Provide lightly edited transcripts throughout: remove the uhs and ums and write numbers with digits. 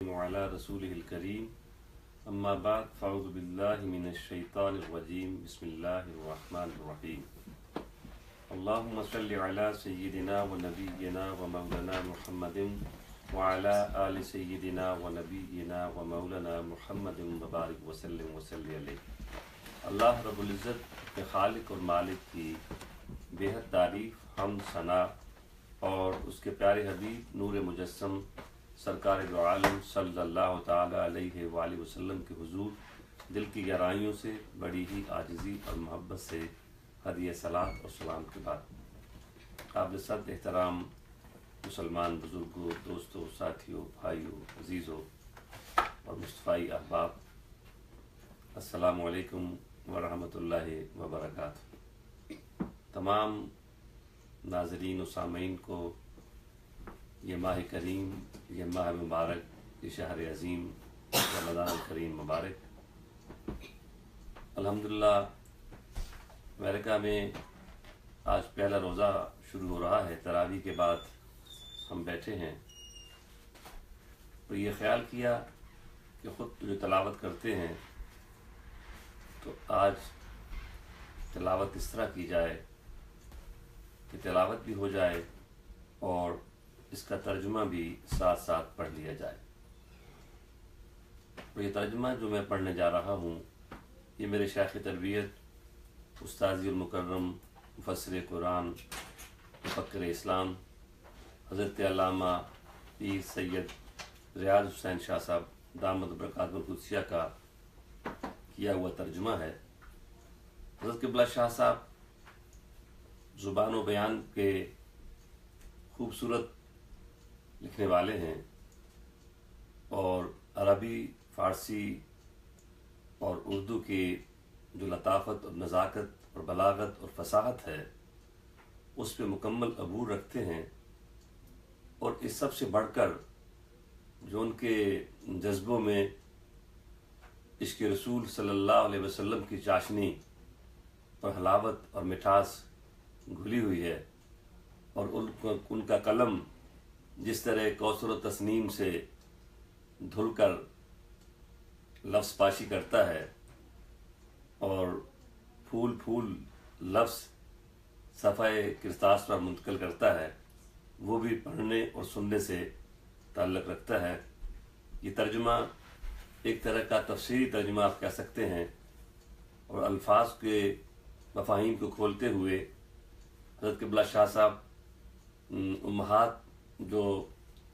وعلى رسوله الكريم اما بعد فاعوذ باللہ من الشیطان الرجیم بسم اللہ الرحمن الرحیم اللہم صل علی سیدنا و نبینا و مولانا محمد وعلى آل سیدنا و نبینا و مولانا محمد مبارک وسلم وسلم علیہ۔ اللہ رب العزت کے خالق اور مالک کی بےحد تعریف، حمد، ثنا اور اس کے پیارے حبیب نور مجسم سرکار دو عالم صلی اللہ تعالی علیہ وآلہ وسلم کے حضور دل کی گہرائیوں سے بڑی ہی عاجزی اور محبت سے ہدیہ صلاۃ اور سلام کے بعد قابل صد احترام مسلمان بزرگوں، دوستوں، ساتھیوں، بھائیوں، عزیزوں اور مصطفی احباب، السلام علیکم ورحمۃ اللہ وبرکاتہ۔ تمام ناظرین و سامعین کو یہ ماہ کریم، یہ ماہ مبارک، یہ شہر عظیم رمضان الکریم مبارک۔ الحمدللہ امریکہ میں آج پہلا روزہ شروع ہو رہا ہے، تراویح کے بعد ہم بیٹھے ہیں تو یہ خیال کیا کہ خود جو تلاوت کرتے ہیں تو آج تلاوت اس طرح کی جائے کہ تلاوت بھی ہو جائے اور اس کا ترجمہ بھی ساتھ ساتھ پڑھ لیا جائے۔ اور یہ ترجمہ جو میں پڑھنے جا رہا ہوں یہ میرے شیخ تربیت استاذی المکرم مفسر قرآن مفکر اسلام حضرت علامہ پیر سید ریاض حسین شاہ صاحب دامت برکاتہ القدسیہ کا کیا ہوا ترجمہ ہے۔ حضرت قبلہ شاہ صاحب زبان و بیان کے خوبصورت لکھنے والے ہیں اور عربی، فارسی اور اردو کی جو لطافت اور نزاکت اور بلاغت اور فصاحت ہے اس پہ مکمل عبور رکھتے ہیں، اور اس سب سے بڑھ کر جو ان کے جذبوں میں عشق رسول صلی اللہ علیہ وسلم کی چاشنی اور حلاوت اور مٹھاس گھلی ہوئی ہے، اور ان کا قلم جس طرح کوثر و تسنیم سے دھل کر لفظ پاشی کرتا ہے اور پھول پھول لفظ صفحہ کرتاس پر منتقل کرتا ہے، وہ بھی پڑھنے اور سننے سے تعلق رکھتا ہے۔ یہ ترجمہ ایک طرح کا تفسیری ترجمہ آپ کہہ سکتے ہیں، اور الفاظ کے مفاہیم کو کھولتے ہوئے حضرت قبلہ شاہ صاحب امہات جو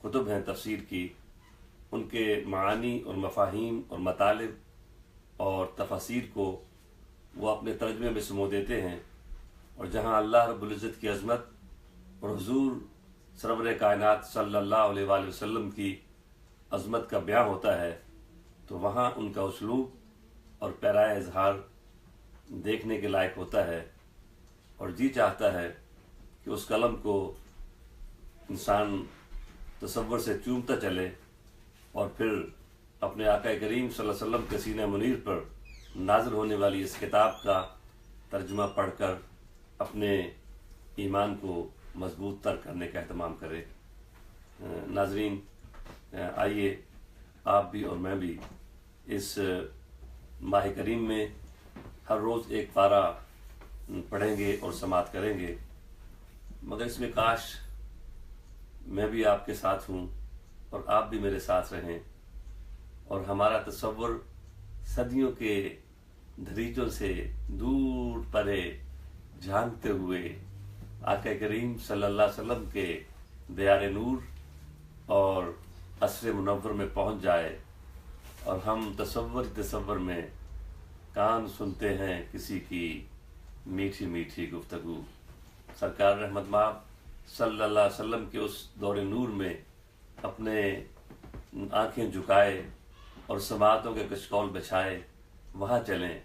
کتب ہیں تفسیر کی، ان کے معانی اور مفاہیم اور مطالب اور تفاسیر کو وہ اپنے ترجمے میں سمو دیتے ہیں، اور جہاں اللہ رب العزت کی عظمت اور حضور سرور کائنات صلی اللہ علیہ وآلہ وسلم کی عظمت کا بیان ہوتا ہے تو وہاں ان کا اسلوب اور پیرائے اظہار دیکھنے کے لائق ہوتا ہے، اور جی چاہتا ہے کہ اس قلم کو انسان تصور سے چومتا چلے اور پھر اپنے آقا کریم صلی اللہ علیہ وسلم کے سینہ منیر پر نازل ہونے والی اس کتاب کا ترجمہ پڑھ کر اپنے ایمان کو مضبوط تر کرنے کا اہتمام کرے۔ ناظرین، آئیے آپ بھی اور میں بھی اس ماہ کریم میں ہر روز ایک پارہ پڑھیں گے اور سماعت کریں گے، مگر اس میں کاش میں بھی آپ کے ساتھ ہوں اور آپ بھی میرے ساتھ رہیں، اور ہمارا تصور صدیوں کے دھریچوں سے دور پرے جھانکتے ہوئے آقا کریم صلی اللہ علیہ وسلم کے دیار نور اور عصر منور میں پہنچ جائے، اور ہم تصور میں کان سنتے ہیں کسی کی میٹھی میٹھی گفتگو۔ سرکار رحمت مآب صلی اللہ علیہ وسلم کے اس دور نور میں اپنے آنکھیں جھکائے اور سماعتوں کے کشکول بچھائے وہاں چلیں۔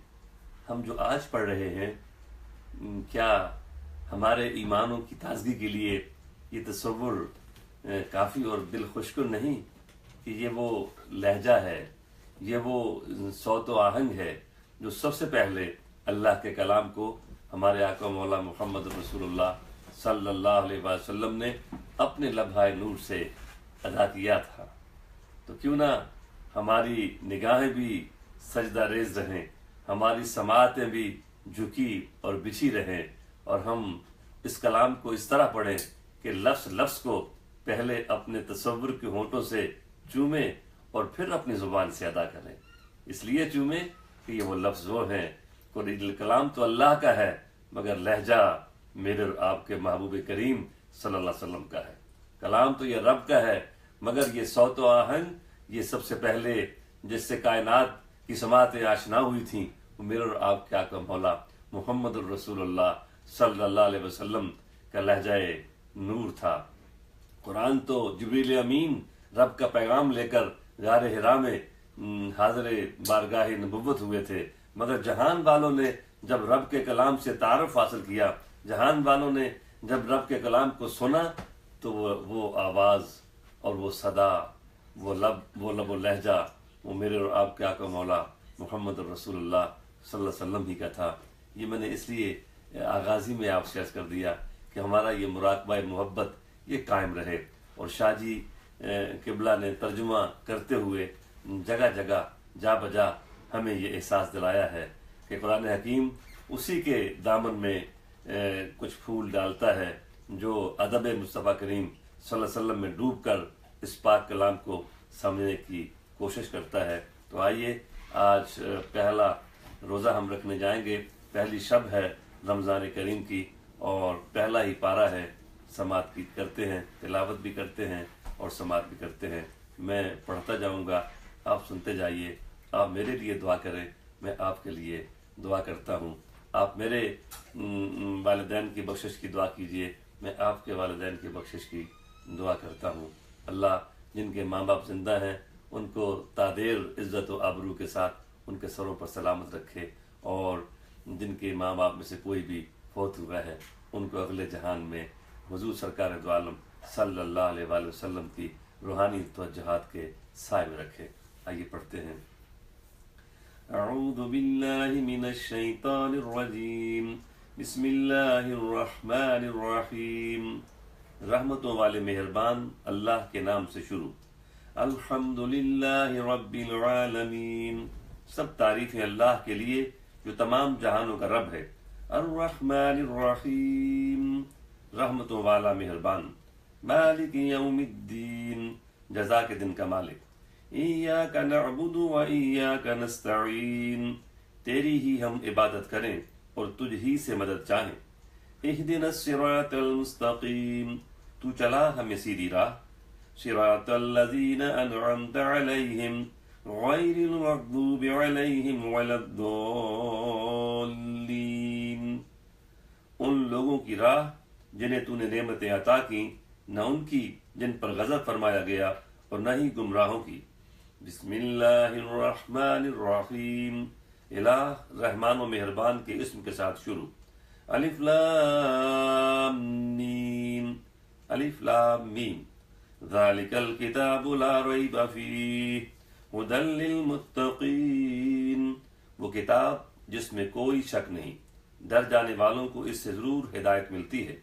ہم جو آج پڑھ رہے ہیں، کیا ہمارے ایمانوں کی تازگی کے لیے یہ تصور کافی اور دل خوشکن نہیں کہ یہ وہ لہجہ ہے، یہ وہ صوت و آہنگ ہے جو سب سے پہلے اللہ کے کلام کو ہمارے آقا مولا محمد رسول اللہ صلی اللہ علیہ وسلم نے اپنے لبھائے نور سے ادا کیا تھا۔ تو کیوں نہ ہماری نگاہیں بھی سجدہ ریز رہیں، ہماری سماعتیں بھی جھکی اور بچھی رہیں، اور ہم اس کلام کو اس طرح پڑھیں کہ لفظ لفظ کو پہلے اپنے تصور کے ہونٹوں سے چومیں اور پھر اپنی زبان سے ادا کریں۔ اس لیے چومیں کہ یہ وہ لفظ وہ ہیں، کلام تو اللہ کا ہے مگر لہجہ میرے اور آپ کے محبوب کریم صلی اللہ علیہ وسلم کا ہے۔ کلام تو یہ رب کا ہے مگر یہ صوت و آہنگ یہ سب سے پہلے جس سے کائنات کی سماعتیں آشنا ہوئی تھیں وہ میرے اور آپ کے آقا مولا محمد الرسول اللہ صلی اللہ علیہ وسلم کا لہجہ نور تھا۔ قرآن تو جبریل امین رب کا پیغام لے کر غار حرا میں حاضر بارگاہ نبوت ہوئے تھے، مگر جہان والوں نے جب رب کے کلام سے تعارف حاصل کیا، جہان والوں نے جب رب کے کلام کو سنا تو وہ آواز اور وہ صدا، وہ لب و لہجہ وہ میرے اور آپ کے آقا مولا محمد الرسول اللہ صلی اللہ علیہ وسلم ہی کا تھا۔ یہ میں نے اس لیے آغازی میں آپ سے عرض کر دیا کہ ہمارا یہ مراقبہ محبت یہ قائم رہے، اور شاہ جی قبلہ نے ترجمہ کرتے ہوئے جگہ جگہ جا بجا ہمیں یہ احساس دلایا ہے کہ قرآن حکیم اسی کے دامن میں کچھ پھول ڈالتا ہے جو ادب مصطفیٰ کریم صلی اللہ علیہ وسلم میں ڈوب کر اس پاک کلام کو سمجھنے کی کوشش کرتا ہے۔ تو آئیے آج پہلا روزہ ہم رکھنے جائیں گے، پہلی شب ہے رمضان کریم کی، اور پہلا ہی پارہ ہے، سماعت کی کرتے ہیں، تلاوت بھی کرتے ہیں اور سماعت بھی کرتے ہیں۔ میں پڑھتا جاؤں گا، آپ سنتے جائیے، آپ میرے لیے دعا کریں، میں آپ کے لیے دعا کرتا ہوں۔ آپ میرے والدین کی بخشش کی دعا کیجئے، میں آپ کے والدین کی بخشش کی دعا کرتا ہوں۔ اللہ جن کے ماں باپ زندہ ہیں ان کو تادیر عزت و آبرو کے ساتھ ان کے سروں پر سلامت رکھے، اور جن کے ماں باپ میں سے کوئی بھی فوت ہوا ہے ان کو اگلے جہان میں حضور سرکار دو عالم صلی اللہ علیہ وآلہ وسلم کی روحانی توجہات کے سائے میں رکھے۔ آئیے پڑھتے ہیں۔ اعوذ باللہ من الشیطان الرجیم، بسم اللہ الرحمن الرحیم۔ رحمتوں والے مہربان اللہ کے نام سے شروع۔ الحمدللہ رب العالمین، سب تعریفیں اللہ کے لیے جو تمام جہانوں کا رب ہے۔ الرحمن الرحیم، رحمتوں والا مہربان۔ مالک یوم الدین، جزا کے دن کا مالک۔ ایاک نعبد و ایاک نستعین، تیری ہی ہم عبادت کریں اور تجھ ہی سے مدد چاہیں۔ اہدنا الصراط المستقیم، تو چلا ہمیں سیدھی راہ۔ صراط الذین انعمت علیہم غیر المغضوب علیہم ولا الضالین، ان لوگوں کی راہ جنہیں تو نے نعمتیں عطا کی، نہ ان کی جن پر غضب فرمایا گیا اور نہ ہی گمراہوں کی۔ بسم اللہ الرحمن الرحیم، الہ رحمان و مہربان کے اسم کے ساتھ شروع۔ الف لام میم، الف لام میم، ذالک الکتاب لا ریب فیہ ھدی للمتقین، وہ کتاب جس میں کوئی شک نہیں، ڈر جانے والوں کو اس سے ضرور ہدایت ملتی ہے۔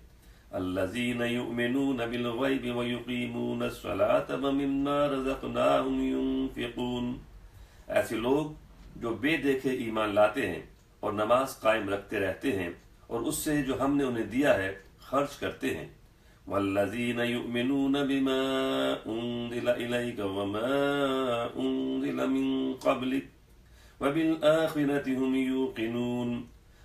الذین یؤمنون بالغیب ویقیمون الصلاۃ ومما رزقناہم ینفقون، ایسے لوگ جو بے دیکھے ایمان لاتے ہیں اور نماز قائم رکھتے رہتے ہیں اور اس سے جو ہم نے انہیں دیا ہے خرچ کرتے ہیں۔ والذین یؤمنون بما انزل الیک وما انزل من قبلک وبالآخرۃ ھم یوقنون،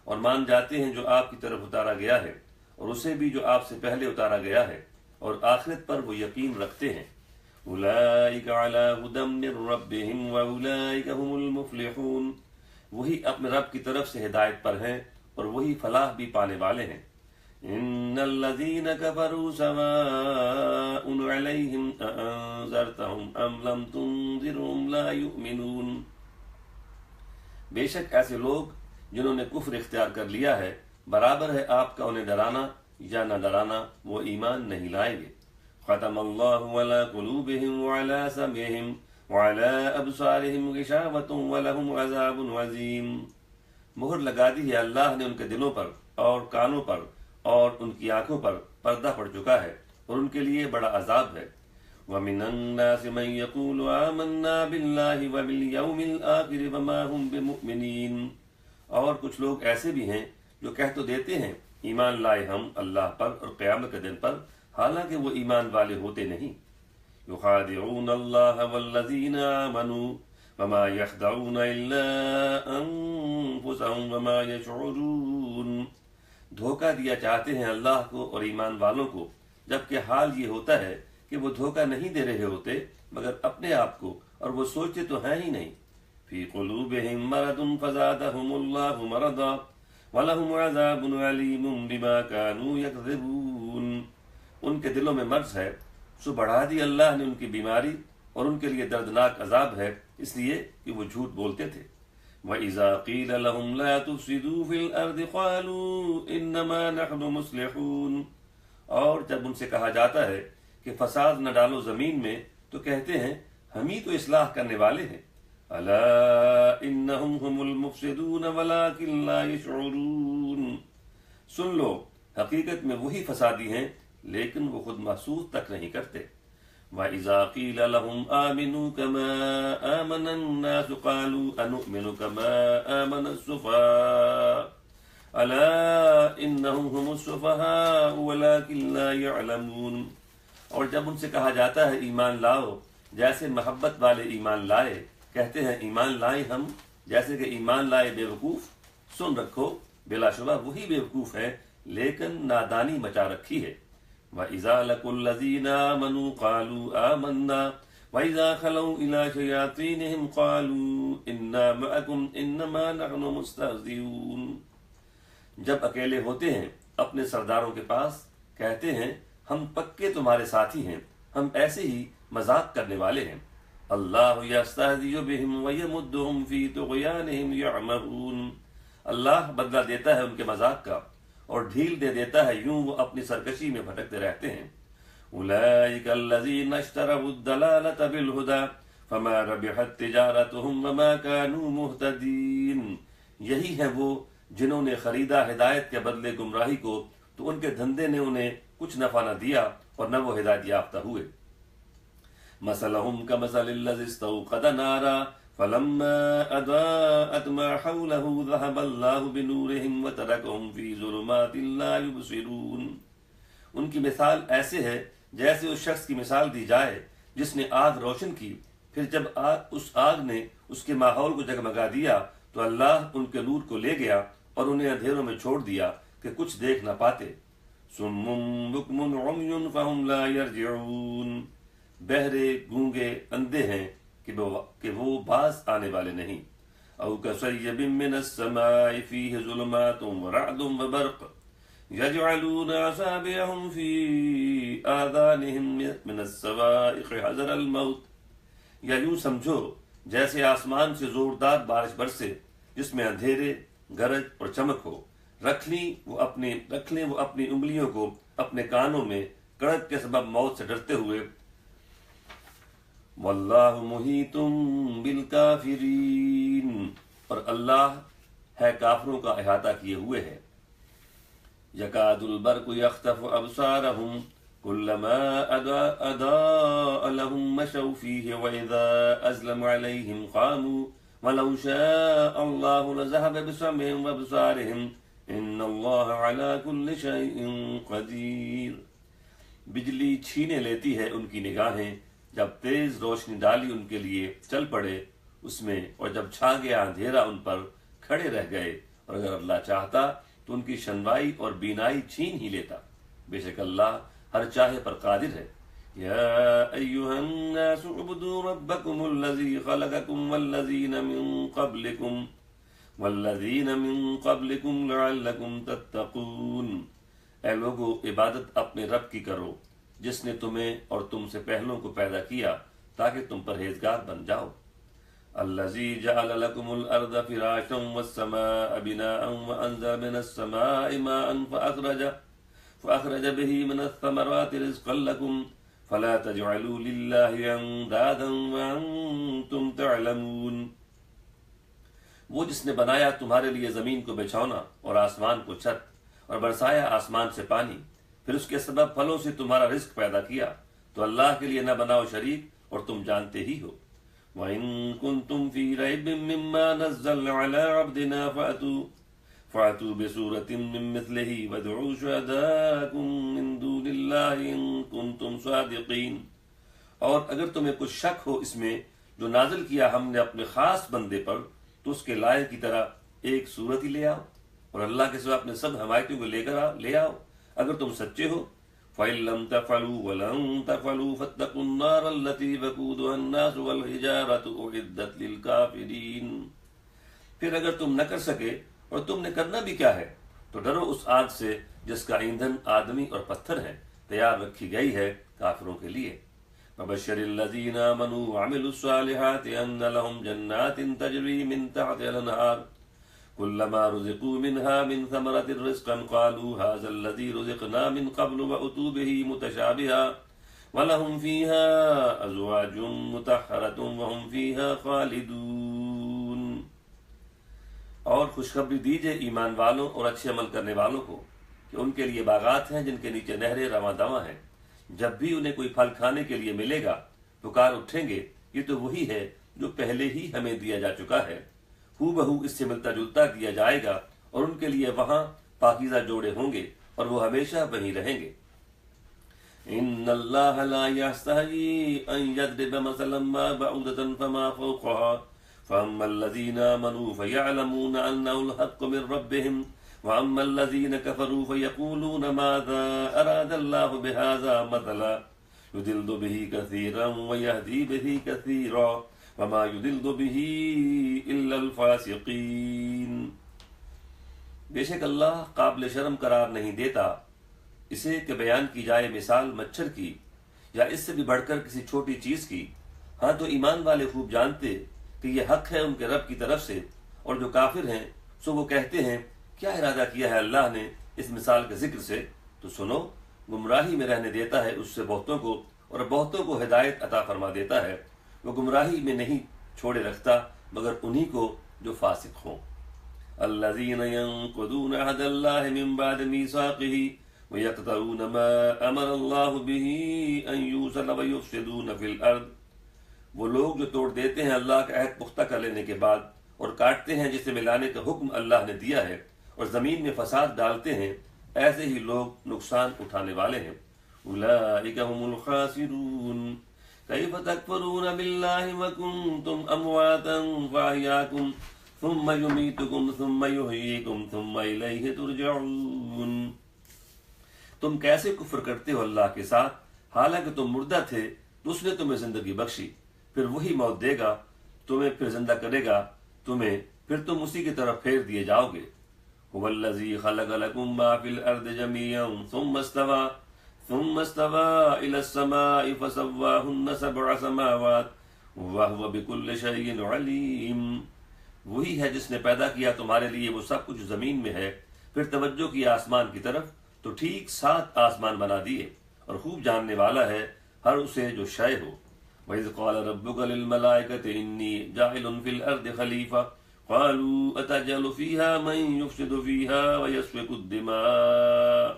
اور مان جاتے ہیں جو آپ کی طرف اتارا گیا ہے اور اسے بھی جو آپ سے پہلے اتارا گیا ہے، اور آخرت پر وہ یقین رکھتے ہیں۔ اولئک علی ھدی من ربہم واولئک ھم المفلحون، وہی اپنے رب کی طرف سے ہدایت پر ہیں اور وہی فلاح بھی پانے والے ہیں۔ ان الذین کفروا سواء علیہم اانذرتہم ام لم تنذرہم لا یؤمنون، بے شک ایسے لوگ جنہوں نے کفر اختیار کر لیا ہے برابر ہے آپ کا انہیں ڈرانا یا نہ ڈرانا، وہ ایمان نہیں لائیں گے۔ ختم اللہ علی قلوبہم وعلی سمعہم وعلی ابصارہم غشاوۃ ولہم عذاب عظیم، مہر لگا دی ہے اللہ نے ان کے دلوں پر اور کانوں پر اور ان کی آنکھوں پر، پردہ پڑ چکا ہے اور ان کے لیے بڑا عذاب ہے۔ وَمِنَ النَّاسِ مَن يَقُولُ آمَنَّا بِاللَّهِ وَبِالْيَوْمِ الْآخِرِ وَمَا هُمْ بِمُؤْمِنِينَ، اور کچھ لوگ ایسے بھی ہیں جو کہہ تو دیتے ہیں ایمان لائے ہم اللہ پر اور قیامت کے دن پر، حالانکہ وہ ایمان والے ہوتے نہیں۔ يُخَادِعُونَ اللَّهَ وَالَّذِينَ آمَنُوا وَمَا يَخْدَعُونَ إِلَّا أَنفُسَهُمْ وَمَا يَشْعُرُونَ، دھوکہ دیا چاہتے ہیں اللہ کو اور ایمان والوں کو، جبکہ حال یہ ہوتا ہے کہ وہ دھوکہ نہیں دے رہے ہوتے مگر اپنے آپ کو، اور وہ سوچتے تو ہیں ہی نہیں۔ فی قلوبہم مرض فزادہم اللہ مرضا ولہم عذاب علیم بما کانوا یکذبون، ان کے دلوں میں مرض ہے سو بڑھا دی اللہ نے ان کی بیماری، اور ان کے لیے دردناک عذاب ہے اس لیے کہ وہ جھوٹ بولتے تھے۔ وَإِذَا قِيلَ لَهُمْ لَا تُفْسِدُوا فِي الْأَرْضِ قَالُوا إِنَّمَا نَحْنُ مُصْلِحُونَ، اور جب ان سے کہا جاتا ہے کہ فساد نہ ڈالو زمین میں تو کہتے ہیں ہم ہی تو اصلاح کرنے والے ہیں۔ أَلَا إِنَّهُمْ هُمُ الْمُفْسِدُونَ وَلَكِنْ لَا يَشْعُرُونَ، سن لو حقیقت میں وہی فسادی ہیں لیکن وہ خود محسوس تک نہیں کرتے۔ وَإِذَا قِيلَ لَهُمْ آمِنُوا كَمَا آمَنَ النَّاسُ قَالُوا أَنُؤْمِنُ كَمَا آمَنَ السُّفَهَاءُ أَلَا إِنَّهُمْ هُمُ السُّفَهَاءُ وَلَكِنْ لَا يَعْلَمُونَ، اور جب ان سے کہا جاتا ہے ایمان لاؤ جیسے محبت والے ایمان لائے، کہتے ہیں ایمان لائے ہم جیسے کہ ایمان لائے بیوقوف، سن رکھو بلا شبہ وہی بیوقوف ہے لیکن نادانی مچا رکھی ہے۔ وَإِذَا لَقُوا الَّذِينَ آمَنُوا قَالُوا آمَنَّا وَإِذَا خَلَوْا إِلَىٰ شَيَاطِينِهِمْ قَالُوا إِنَّا مَعَكُمْ إِنَّمَا نَحْنُ مُسْتَهْزِئُونَ، جب اکیلے ہوتے ہیں اپنے سرداروں کے پاس کہتے ہیں ہم پکے تمہارے ساتھی ہیں، ہم ایسے ہی مذاق کرنے والے ہیں۔ اللہ یستہزئ بہم ویمدہم فی طغیانہم یعمہون، اللہ بدلہ دیتا ہے ان کے مذاق کا اور ڈھیل دے دیتا ہے، یوں وہ اپنی سرکشی میں بھٹکتے رہتے ہیں۔ اولئک الذین اشتروا الضلالۃ بالہدی فما ربحت تجارتہم وما کانوا مہتدین، یہی ہے وہ جنہوں نے خریدا ہدایت کے بدلے گمراہی کو تو ان کے دھندے نے انہیں کچھ نفع نہ دیا اور نہ وہ ہدایت یافتہ ہوئے۔ مثلہم کمثل الذی استوقد نارا فلما اضاءت ما حولہ ذہب اللہ بنورہم وترکہم فی ظلمات لا یبصرون، ان کی مثال ایسے ہے جیسے اس شخص کی مثال دی جائے جس نے آگ روشن کی، پھر جب اس آگ نے اس کے ماحول کو جگمگا دیا تو اللہ ان کے نور کو لے گیا اور انہیں اندھیروں میں چھوڑ دیا کہ کچھ دیکھ نہ پاتے۔ صم بکم عمی فہم لا یرجعون، بہرے گونگے اندھے ہیں کہ وہ باز آنے والے نہیں۔ او کصیب من السماء فیہ ظلمات ورعد وبرق یجعلون اصابعهم فی آذانہم من الصواعق حذر الموت، یا یوں سمجھو جیسے آسمان سے زوردار بارش برسے جس میں اندھیرے گرج اور چمک ہو، رکھ لیں وہ اپنی انگلیوں کو اپنے کانوں میں کڑک کے سبب موت سے ڈرتے ہوئے۔ واللہ محیط بالکافرین، اور اللہ ہے کافروں کا احاطہ کیے ہوئے ہے۔ یکاد البرق یخطف ابصارہم کلما اضاء لهم مشوا فیہ واذا اظلم علیہم قاموا ولو شاء اللہ لذہب بسمعہم وابصارہم ان اللہ علی کل شیء قدیر، بجلی چھینے لیتی ہے ان کی نگاہیں، جب تیز روشنی ڈالی ان کے لیے چل پڑے اس میں، اور جب چھا گیا اندھیرا ان پر کھڑے رہ گئے، اور اگر اللہ چاہتا تو ان کی شنوائی اور بینائی چھین ہی لیتا، بے شک اللہ ہر چاہے پر قادر ہے۔ یا ایہا الناس اعبدوا ربکم الذی خلقکم والذین من قبلکم لعلکم تتقون، اے لوگو عبادت اپنے رب کی کرو جس نے تمہیں اور تم سے پہلوں کو پیدا کیا تاکہ تم پرہیزگار بن جاؤ۔ الذی جعل لکم الارض فراشا والسماء بناء وانزل من السماء ماء فاخرج به من الثمرات رزقا لکم فلا تجعلوا للہ اندادا وانتم تعلمون، وہ جس نے بنایا تمہارے لیے زمین کو بچھونا اور آسمان کو چھت، اور برسایا آسمان سے پانی، پھر اس کے سبب پھلوں سے تمہارا رزق پیدا کیا، تو اللہ کے لیے نہ بناؤ شریک، اور تم جانتے ہی ہو۔ وَإِن كُنتُمْ فِي رَيْبٍ مِّمَّا نَزَّلْنَا عَلَىٰ عَبْدِنَا فَأْتُوا بِسُورَةٍ مِّن مِّثْلِهِ وَادْعُوا شُهَدَاءَكُم مِّن دُونِ اللَّهِ إِن كُنتُمْ صَادِقِينَ، اور اگر تمہیں کچھ شک ہو اس میں جو نازل کیا ہم نے اپنے خاص بندے پر، تو اس کے لائق کی طرح ایک صورت ہی لے آؤ، اور اللہ کے سوا اپنے سب حمایتیوں کو لے آؤ اگر تم سچے ہو۔ فَإِن لَّمْ تَفْعَلُوا وَلَن تَفْعَلُوا فَاتَّقُوا النَّارَ الَّتِي وَقُودُهَا النَّاسُ وَالْحِجَارَةُ أُعِدَّتْ لِلْكَافِرِينَ، پھر اگر تم نہ کر سکے اور تم نے کرنا بھی کیا ہے، تو ڈرو اس آگ سے جس کا ایندھن آدمی اور پتھر ہے، تیار رکھی گئی ہے کافروں کے لیے۔ فَبَشِّرِ الَّذِينَ آمَنُوا وَعَمِلُوا الصَّالِحَاتِ أَنَّ لَهُمْ جَنَّاتٍ تَجْرِي مِن تَحْتِهَا الْأَنْهَارُ كُلَّمَا رُزِقُوا مِنْهَا مِن ثَمَرَةٍ رِزْقًا قَالُوا هَٰذَا الَّذِي رُزِقْنَا مِن قَبْلُ وَأُتُوا بِهِ مُتَشَابِهًا وَلَهُمْ فِيهَا أَزْوَاجٌ مُّطَهَّرَةٌ وَهُمْ فِيهَا خَالِدُونَ۔ اور خوشخبری دیجئے ایمان والوں اور اچھے عمل کرنے والوں کو کہ ان کے لیے باغات ہیں جن کے نیچے نہریں رواں دواں ہیں، جب بھی انہیں کوئی پھل کھانے کے لیے ملے گا پکار اٹھیں گے، یہ تو وہی ہے جو پہلے ہی ہمیں دیا جا چکا ہے، ہو بہو اس سے ملتا جلتا دیا جائے گا، اور ان کے لیے وہاں پاکیزہ جوڑے ہوں گے اور وہ ہمیشہ وہیں رہیں گے۔ ان اللہ لا یستحیی ان یضرب مثلا ما بعوضۃ فما فوقها فاما الذین آمنوا فیعلمون انہ الحق من ربهم واما الذین کفروا فیقولون ماذا اراد اللہ بہذا مثلا یضل به کثیرا ویہدی به کثیرا وما يضل به الا الفاسقین۔ بے شک اللہ قابل شرم قرار نہیں دیتا اسے کہ بیان کی جائے مثال مچھر کی یا اس سے بھی بڑھ کر کسی چھوٹی چیز کی، ہاں تو ایمان والے خوب جانتے کہ یہ حق ہے ان کے رب کی طرف سے، اور جو کافر ہیں سو وہ کہتے ہیں کیا ارادہ کیا ہے اللہ نے اس مثال کے ذکر سے، تو سنو گمراہی میں رہنے دیتا ہے اس سے بہتوں کو، اور بہتوں کو ہدایت عطا فرما دیتا ہے، وہ گمراہی میں نہیں چھوڑے رکھتا مگر انہی کو جو فاسق ہوں۔ الذین ینقضون عہد اللہ من بعد میثاقہ ویقطعون ما امر اللہ بہ ان یوصل ویفسدون فی الارض، وہ لوگ جو توڑ دیتے ہیں اللہ کا عہد پختہ کر لینے کے بعد اور کاٹتے ہیں جسے ملانے کا حکم اللہ نے دیا ہے، اور زمین میں فساد ڈالتے ہیں، ایسے ہی لوگ نقصان اٹھانے والے ہیں۔ اولئک هم الخاسرون کیف تکفرون باللہ وکنتم امواتا فاحیاکم ثم یمیتکم ثم یحییکم ثم الیہ ترجعون، تم کیسے کفر کرتے ہو اللہ کے ساتھ حالانکہ تم مردہ تھے تو اس نے تمہیں زندگی بخشی، پھر وہی موت دے گا، تمہیں پھر زندہ کرے گا تمہیں، پھر تم اسی کی طرف پھیر دیے جاؤ گے۔ هو الذی خلق لکم ما فی الارض جميعا ثم استوى إلى السماء فسواهن 7 سماوات وهو بكل شيء علیم، وہی ہے جس نے پیدا کیا تمہارے لیے وہ سب کچھ زمین میں ہے، پھر توجہ کیا آسمان کی طرف تو ٹھیک 7 آسمان بنا دیے، اور خوب جاننے والا ہے ہر اسے جو شے ہو۔ وَإِذْ قَالَ رَبُّكَ لِلْمَلَائِكَةِ إِنِّي جَاعِلٌ فِي الْأَرْضِ خَلِيفَةً قَالُوا أَتَجْعَلُ فِيهَا مَن يُفْسِدُ فِيهَا وَيَسْفِكُ الدِّمَاءَ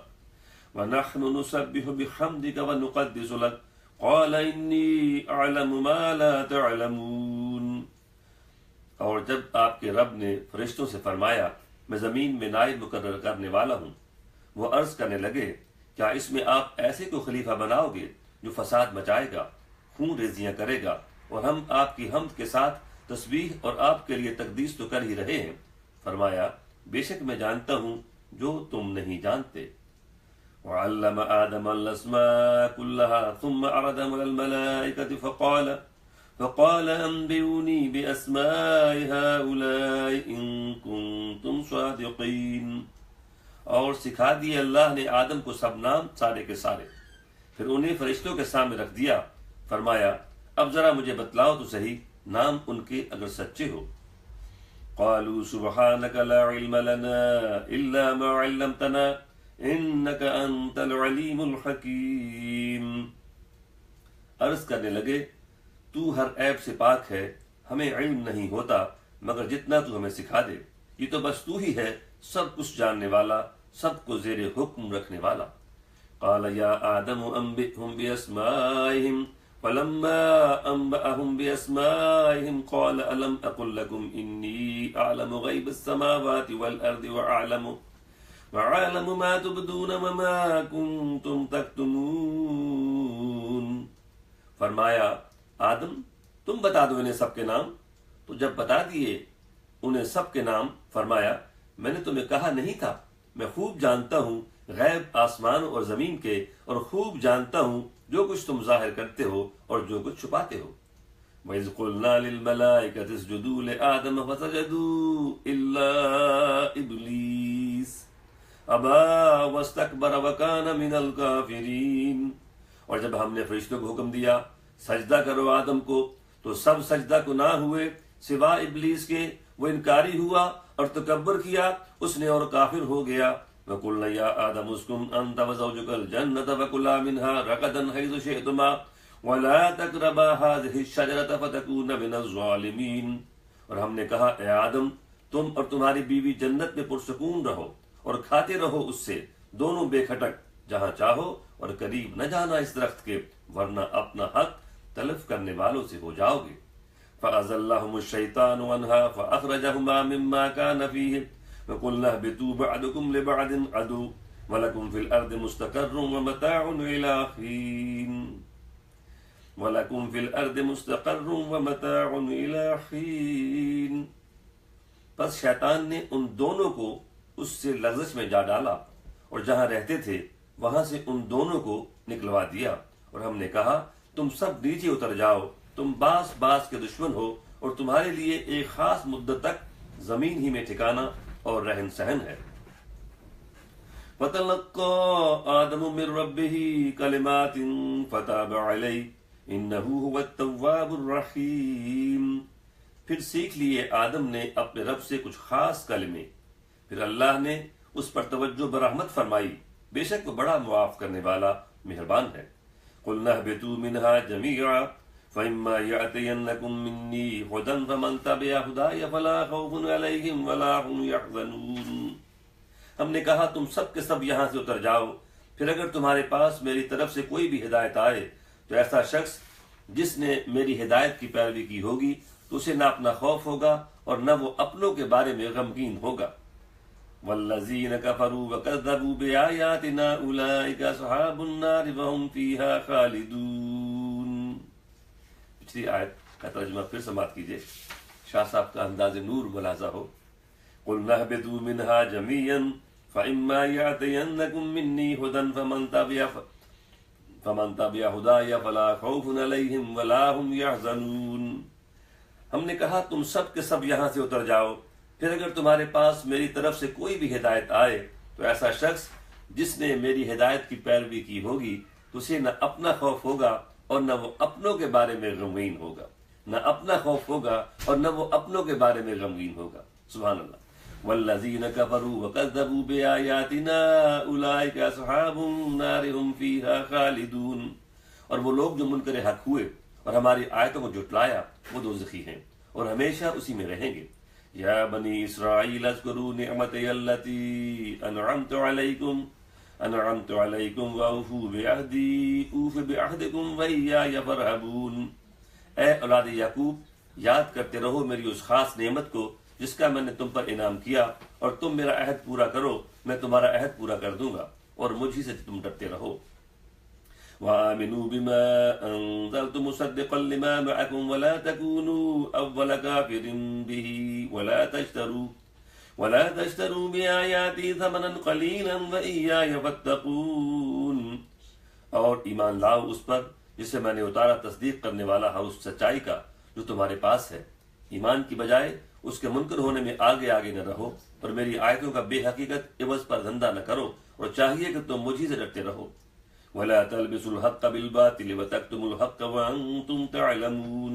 وَنَحْنُ نُسَبِّحُ بِحَمْدِكَ وَنُقَدِّسُ لَكَ قَالَ إِنِّي أَعْلَمُ مَا لَا تَعْلَمُونَ، اور جب آپ کے رب نے فرشتوں سے فرمایا میں زمین میں نائب مقرر کرنے والا ہوں، وہ عرض کرنے لگے کیا اس میں آپ ایسے کو خلیفہ بناؤ گے جو فساد مچائے گا، خون ریزیاں کرے گا، اور ہم آپ کی حمد کے ساتھ تسبیح اور آپ کے لیے تقدیس تو کر ہی رہے ہیں۔ فرمایا بے شک میں جانتا ہوں جو تم نہیں جانتے۔ وعلم آدم الاسماء كلها ثم عرضهم على الملائكة فقال انبئوني باسماء هؤلاء ان كنتم صادقين، اور سکھا دیے اللہ نے آدم کو سب نام سارے کے سارے، پھر انہیں فرشتوں کے سامنے رکھ دیا، فرمایا اب ذرا مجھے بتلاؤ تو صحیح نام ان کے اگر سچے ہو۔ قالوا سبحانك لا علم لنا الا ما علمتنا انك انت العلیم الحکیم، عرض کرنے لگے تو ہر عیب سے پاک ہے، ہمیں علم نہیں ہوتا مگر جتنا تو ہمیں سکھا دے، یہ تو بس تو ہی ہے سب کچھ جاننے والا، سب کو زیر حکم رکھنے والا۔ قال یا آدم انبئهم باسمائهم فلما انبأهم باسمائهم قال الم اقل لكم انی اعلم غیب السماوات والارض وعالم ما تبدون وما کنتم تکتمون. فرمایا آدم تم بتا دو انہیں سب کے نام. تو جب بتا دیے انہیں سب کے نام فرمایا میں نے تمہیں کہا نہیں تھا میں خوب جانتا ہوں غیب آسمان اور زمین کے اور خوب جانتا ہوں جو کچھ تم ظاہر کرتے ہو اور جو کچھ چھپاتے ہو. وَإِذْ قُلْنَا لِلْمَلَائِكَةِ اسْجُدُوا لِآدَمَ فَسَجَدُوا إِلَّا إِبْلِيسَ أَبَى وَاسْتَكْبَرَ وَكَانَ مِنَ الْكَافِرِينَ. اور جب ہم نے فرشتوں کو حکم دیا سجدہ کرو آدم کو تو سب سجدہ کو نہ ہوئے سوا ابلیس کے. وہ انکاری ہوا اور تکبر کیا اس نے اور کافر ہو گیا. وَقُلْنَا يَا آدَمُ اسْكُنْ أَنْتَ وَزَوْجُكَ الْجَنَّةَ وَكُلَا مِنْهَا رَغَدًا حَيْثُ شِئْتُمَا وَلَا تَقْرَبَا هَٰذِهِ الشَّجَرَةَ فَتَكُونَ مِنَ الظَّالِمِينَ. اور ہم نے کہا اے آدم تم اور تمہاری بیوی جنت میں پرسکون رہو اور کھاتے رہو اس سے دونوں بے کھٹک جہاں چاہو اور قریب نہ جانا اس درخت کے ورنہ اپنا حق تلف کرنے والوں سے ہو جاؤ گے. فَأَزَلَّهُمُ الشَّيْطَانُ عَنْهَا فَأَخْرَجَهُمَا مِمَّا كَانَ فِيهِ وَقُلْنَا اهْبِطُوا بَعْضُكُمْ لِبَعْضٍ عَدُوٌّ وَلَكُمْ فِي الْأَرْضِ مُسْتَقَرٌّ وَمَتَاعٌ إِلَىٰ حِينٍ وَلَكُمْ فِي الْأَرْضِ مُسْتَقَرٌّ وَمَتَاعٌ إِلَىٰ حِينٍ. پس شیطان نے ان دونوں کو اس سے لغزش میں جا ڈالا اور جہاں رہتے تھے وہاں سے ان دونوں کو نکلوا دیا. اور ہم نے کہا تم سب نیچے اتر جاؤ تم باس کے دشمن ہو اور تمہارے لیے ایک خاص مدت تک زمین ہی میں ٹھکانہ اور رہن سہن ہے. فَتَلَقَّىٰ آدَمُ مِن رَّبِّهِ كَلِمَاتٍ فَتَابَ عَلَيْهِ إِنَّهُ هُوَ التَّوَّابُ الرَّحِيمُ. پھر سیکھ لیے آدم نے اپنے رب سے کچھ خاص کلمے پھر اللہ نے اس پر توجہ برحمت فرمائی بے شک وہ بڑا معاف کرنے والا مہربان ہے. قُلْنَا اهْبِطُوا مِنْهَا جَمِيعًا فَإِمَّا يَأْتِيَنَّكُم مِّنِّي هُدًى فَمَن تَبِعَ هُدَايَ فَلَا خَوْفٌ عَلَيْهِمْ وَلَا هُمْ يَحْزَنُونَ. ہم نے کہا تم سب کے سب یہاں سے اتر جاؤ پھر اگر تمہارے پاس میری طرف سے کوئی بھی ہدایت آئے تو ایسا شخص جس نے میری ہدایت کی پیروی کی ہوگی تو اسے نہ اپنا خوف ہوگا اور نہ وہ اپنوں کے بارے میں غمگین ہوگا. وَالَّذِينَ كَفَرُوا وَكَذَّبُوا بِآيَاتِنَا أُولَٰئِكَ أَصْحَابُ النَّارِ وَهُمْ فِيهَا خَالِدُونَ. پچھلی آیت کا ترجمہ پھر سماعت کیجئے. شاہ صاحب کا انداز نور ملاحظہ ہو. قُلْنَا اهْبِطُوا مِنْهَا جَمِيعًا فَإِمَّا يَأْتِيَنَّكُم مِّنِّي هُدًى فَمَن تَبِعَ هُدَايَ فَلَا خَوْفٌ عَلَيْهِمْ وَلَا هُمْ يَحْزَنُونَ. ہم نے کہا تم سب کے سب یہاں سے اتر جاؤ پھر اگر تمہارے پاس میری طرف سے کوئی بھی ہدایت آئے تو ایسا شخص جس نے میری ہدایت کی پیروی کی ہوگی تو اسے نہ اپنا خوف ہوگا اور نہ وہ اپنوں کے بارے میں غمگین ہوگا. نہ اپنا خوف ہوگا اور نہ وہ اپنوں کے بارے میں غمگین ہوگا. سبحان اللہ. والذین کفروا وکذبوا بآیاتنا اولئک اصحاب النار هم فیہا خالدون. اور وہ لوگ جو منکر حق ہوئے اور ہماری آیتوں کو جھٹلایا وہ دوزخی ہیں اور ہمیشہ اسی میں رہیں گے. یا بنی اسرائیل اذکروا نعمتی التی انعمت علیکم واوفوا بعہدی اوف بعہدکم وایای فارہبون. اے اولاد یعقوب یاد کرتے رہو میری اس خاص نعمت کو جس کا میں نے تم پر انعام کیا اور تم میرا عہد پورا کرو میں تمہارا عہد پورا کر دوں گا اور مجھ ہی سے تم ڈرتے رہو. وآمنوا بما أنزلت مصدقا لما معكم ولا تكونوا أول كافر به ولا تشتروا بآياتي ثمنا قليلا وإياي فاتقون. اور ایمان لاؤ اس پر جسے میں نے اتارا تصدیق کرنے والا ہے اس سچائی کا جو تمہارے پاس ہے. ایمان کی بجائے اس کے منکر ہونے میں آگے آگے نہ رہو اور میری آیتوں کا بے حقیقت عوض پر دھندہ نہ کرو اور چاہیے کہ تم مجھ ہی سے ڈرتے رہو. وَلَا تَلْبِسُوا الْحَقَّ بِالْبَاطِلِ وَتَكْتُمُوا الْحَقَّ وَأَنْتُمْ تَعْلَمُونَ.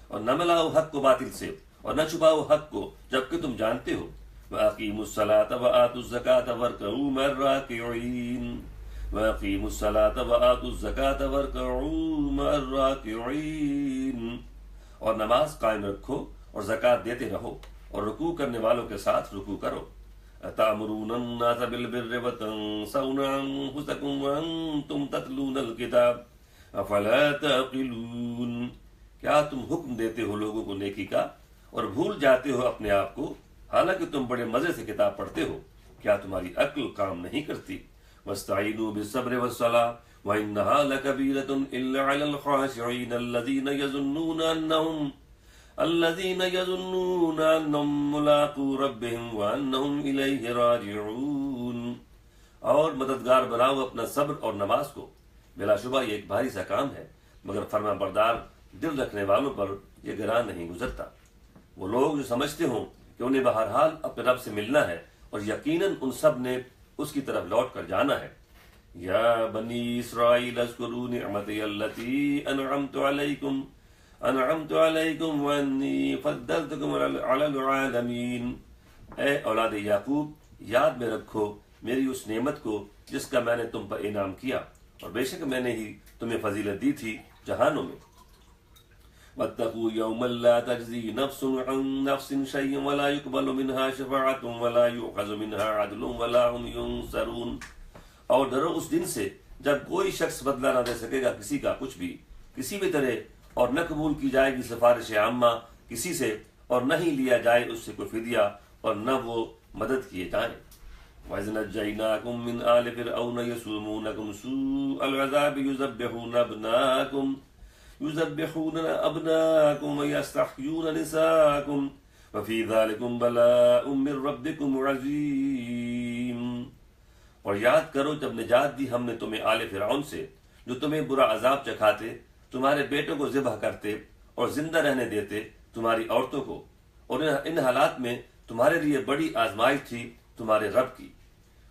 اور نہ ملاؤ حق کو باطل سے اور نہ چھپاؤ حق کو جبکہ تم جانتے ہو. وَأَقِيمُوا الصَّلَاةَ وَآتُوا الزَّكَاةَ وَارْكَعُوا مَعَ الرَّاكِعِينَ. وَأَقِيمُوا الصَّلَاةَ وَآتُوا الزَّكَاةَ وَارْكَعُوا مَعَ الرَّاكِعِينَ. اور نماز قائم رکھو اور زکوٰۃ دیتے رہو اور رکوع کرنے والوں کے ساتھ رکوع کرو. اتأمرون الناس بالبر وتنسون انفسکم وانتم تتلون الکتاب افلا تعقلون، کیا تم حکم دیتے ہو لوگوں کو نیکی کا اور بھول جاتے ہو اپنے آپ کو، حالانکہ تم بڑے مزے سے کتاب پڑھتے ہو، کیا تمہاری عقل کام نہیں کرتی؟ واستعینوا بالصبر والصلاۃ وانہا لکبیرۃ الا علی الخاشعین الذین یظنون انہم ملاقو ربہم وانہم الیہ راجعون۔ اور مددگار بناؤ اپنا صبر اور نماز کو، بلا شبہ یہ ایک بھاری سا کام ہے، مگر فرما بردار دل رکھنے والوں پر یہ گراں نہیں گزرتا۔ وہ لوگ جو سمجھتے ہوں کہ انہیں بہرحال اپنے رب سے ملنا ہے اور یقیناً ان سب نے اس کی طرف لوٹ کر جانا ہے۔ یا بنی اسرائیل اذکروا نعمتی التی انعمت علیکم وانی فضلتکم علی العالمین، اے اولاد یعقوب یاد میں رکھو میری اس نعمت کو جس کا میں نے تم پر انعام کیا، اور بے شک میں نے ہی تمہیں فضیلت دی تھی جہانوں میں۔ واتقوا یوما لا تجزی نفس عن نفس شیئا ولا يقبل منها شفاعة ولا يؤخذ منها عدل ولا هم ينصرون، اور ڈرو اس دن سے جب کوئی شخص بدلہ نہ دے سکے گا کسی کا کچھ بھی کسی بھی طرح، اور نہ قبول کی جائے گی سفارش عامہ کسی سے، اور نہ ہی لیا جائے اس سے کوئی فدیہ، اور نہ وہ مدد کیے جائیں۔ وَإِذْ نَجَّيْنَاكُمْ مِنْ آلِ فِرْعَوْنَ يَسُومُونَكُمْ سُوءَ الْعَذَابِ يُذَبِّحُونَ أَبْنَاءَكُمْ وَيَسْتَحْيُونَ نِسَاءَكُمْ وَفِي ذَلِكُمْ بَلَاءٌ مِّن رَبِّكُمْ عَظِيمٌ۔ اور یاد کرو جب نجات دی ہم نے تمہیں آل فرعون سے، جو تمہیں برا عذاب چکھاتے، تمہارے بیٹوں کو ذبح کرتے اور زندہ رہنے دیتے تمہاری عورتوں کو، اور ان حالات میں تمہارے لیے بڑی آزمائش تھی تمہارے رب کی۔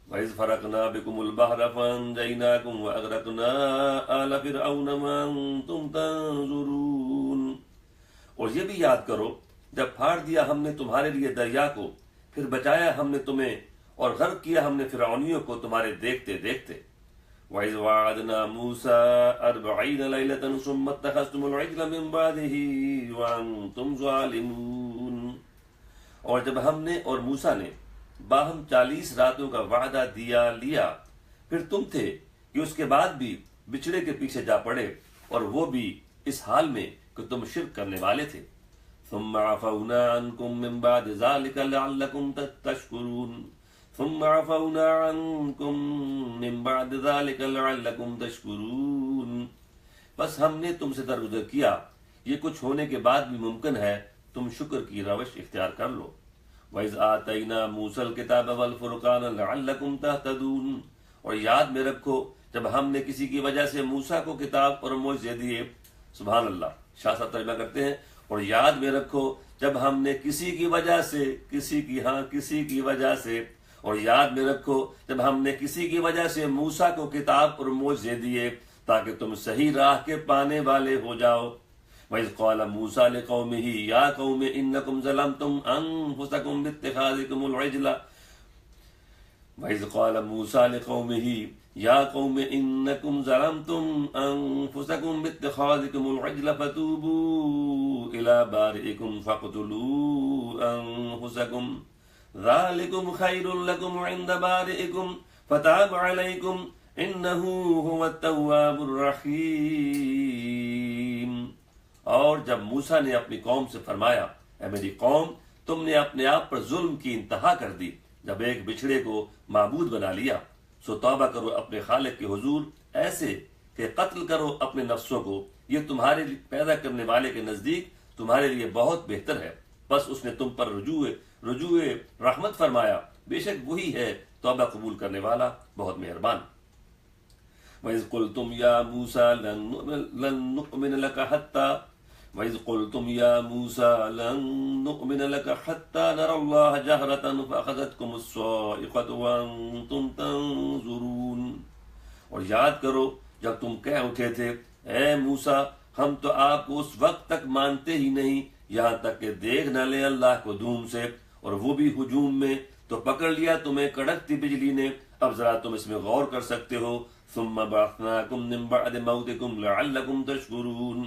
وَإِذْ فَرَقْنَا بِكُمُ الْبَحْرَ فَأَنجَيْنَاكُمْ وَأَغْرَقْنَا آلَ فِرْعَوْنَ وَأَنْتُمْ تَنظُرُونَ، اور یہ بھی یاد کرو جب پھاڑ دیا ہم نے تمہارے لیے دریا کو، پھر بچایا ہم نے تمہیں اور غرق کیا ہم نے فرعونیوں کو تمہارے دیکھتے دیکھتے۔ وَإِذْ وَعَدْنَا مُوسَىٰ 40 لَيْلَةً ثُمَّ اتَّخَذْتُمُ الْعِجْلَ مِن بَعْدِهِ وَأَنْتُمْ ظَالِمُونَ، اور جب ہم نے اور موسیٰ نے باہم 40 راتوں کا وعدہ لیا، پھر تم تھے کہ اس کے بعد بھی بچڑے کے پیچھے جا پڑے، اور وہ بھی اس حال میں کہ تم شرک کرنے والے تھے۔ ثم عفونا عنكم من بعد ذلك لعلكم تشكرون ثم عفونا عنكم من بعد ذلك لعلكم تشكرون، بس ہم نے تم سے درگزر کیا، یہ کچھ ہونے کے بعد بھی ممکن ہے تم شکر کی روش اختیار کر لو۔ وَإِذْ آتَيْنَا مُوسَى الْكِتَابَ وَالْفُرْقَانَ لَعَلَّكُمْ تَهْتَدُونَ، اور یاد میں رکھو جب ہم نے کسی کی وجہ سے موسیٰ کو کتاب اور معجزے دیے۔ سبحان اللہ، شاہ صاحب ترجمہ کرتے ہیں، اور یاد میں رکھو جب ہم نے کسی کی وجہ سے کسی کی وجہ سے، اور یاد میں رکھو جب ہم نے کسی کی وجہ سے موسیٰ کو کتاب اور معجزے دیے تاکہ تم صحیح راہ کے پانے والے ہو جاؤ۔ وَإِذْ قَالَ مُوسَىٰ لِقَوْمِهِ يَا قَوْمِ إِنَّكُمْ ظَلَمْتُمْ أَنفُسَكُمْ بِاتِّخَاذِكُمُ الْعِجْلَ وَإِذْ قَالَ مُوسَىٰ لِقَوْمِهِ يَا قَوْمِ إِنَّكُمْ ظَلَمْتُمْ أَنفُسَكُمْ بِاتِّخَاذِكُمُ الْعِجْلَ فَتُوبُوا إِلَىٰ بَارِئِكُمْ فَاقْتُلُوا أَنفُسَكُمْ ذَلِكُمْ خَيْرٌ لَكُمْ عِندَ بَارِئِكُمْ فَتَابَ عَلَيْكُمْ إِنَّهُ هُوَ التَّوَّابُ الرَّحِيمُ۔ اور جب موسیٰ نے اپنی قوم سے فرمایا، اے میری قوم، تم نے اپنے آپ پر ظلم کی انتہا کر دی جب ایک بچھڑے کو معبود بنا لیا، سو توبہ کرو اپنے خالق کے حضور ایسے کہ قتل کرو اپنے نفسوں کو، یہ تمہارے پیدا کرنے والے کے نزدیک تمہارے لیے بہت بہتر ہے، بس اس نے تم پر رجوع رحمت فرمایا، بے شک وہی ہے توبہ قبول کرنے والا بہت مہربان۔ وَإِذْ قُلْتُمْ يَا مُوسَىٰ لَن نُؤْمِنَ لَكَ حَتَّىٰ نَرَى اللَّهَ جَهْرَةً فَأَخَذَتْكُمُ الصَّاعِقَةُ وَأَنْتُمْ تَنظُرُونَ، اور یاد کرو جب تم کہہ اٹھے تھے، اے موسیٰ ہم تو آپ کو اس وقت تک مانتے ہی نہیں یہاں تک کہ دیکھ نہ لیں اللہ کو دھوم سے، اور وہ بھی ہجوم میں، تو پکڑ لیا تمہیں کڑکتی بجلی نے، اب ذرا تم اس میں غور کر سکتے ہو۔ ثم بعثناکم من بعد موتکم لعلکم تشکرون،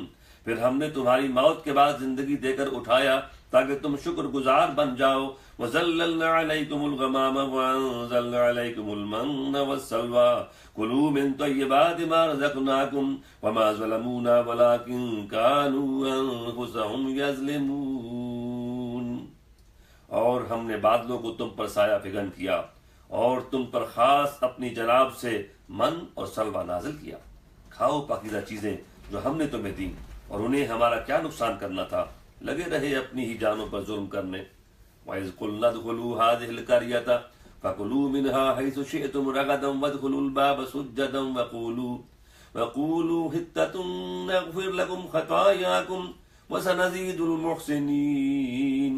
پھر ہم نے تمہاری موت کے بعد زندگی دے کر اٹھایا تاکہ تم شکر گزار بن جاؤ. وَظَلَّلْنَا عَلَيْكُمُ الْغَمَامَ وَأَنزَلْنَا عَلَيْكُمُ الْمَنَّ وَالسَّلْوَىٰ كُلُوا مِن طَيِّبَاتِ مَا رَزَقْنَاكُمْ وَمَا ظَلَمُونَا وَلَٰكِن كَانُوا أَنفُسَهُمْ يَظْلِمُونَ. اور ہم نے بادلوں کو تم پر سایہ فگن کیا اور تم پر خاص اپنی جناب سے من اور سلوہ نازل کیا. کھاؤ پاکیزہ چیزیں جو ہم نے تمہیں دیں، اور انہیں ہمارا کیا نقصان کرنا تھا، لگے رہے اپنی ہی جانوں پر ظلم کرنے. وَإِذْ قُلْنَا ادْخُلُوا هَٰذِهِ الْقَرْيَةَ فَكُلُوا مِنْهَا حَيْثُ شِئْتُمْ رَغَدًا وَادْخُلُوا الْبَابَ سُجَّدًا وَقُولُوا حِطَّةٌ نَغْفِرْ لَكُمْ خَطَايَاكُمْ وَسَنَزِيدُ الْمُحْسِنِينَ.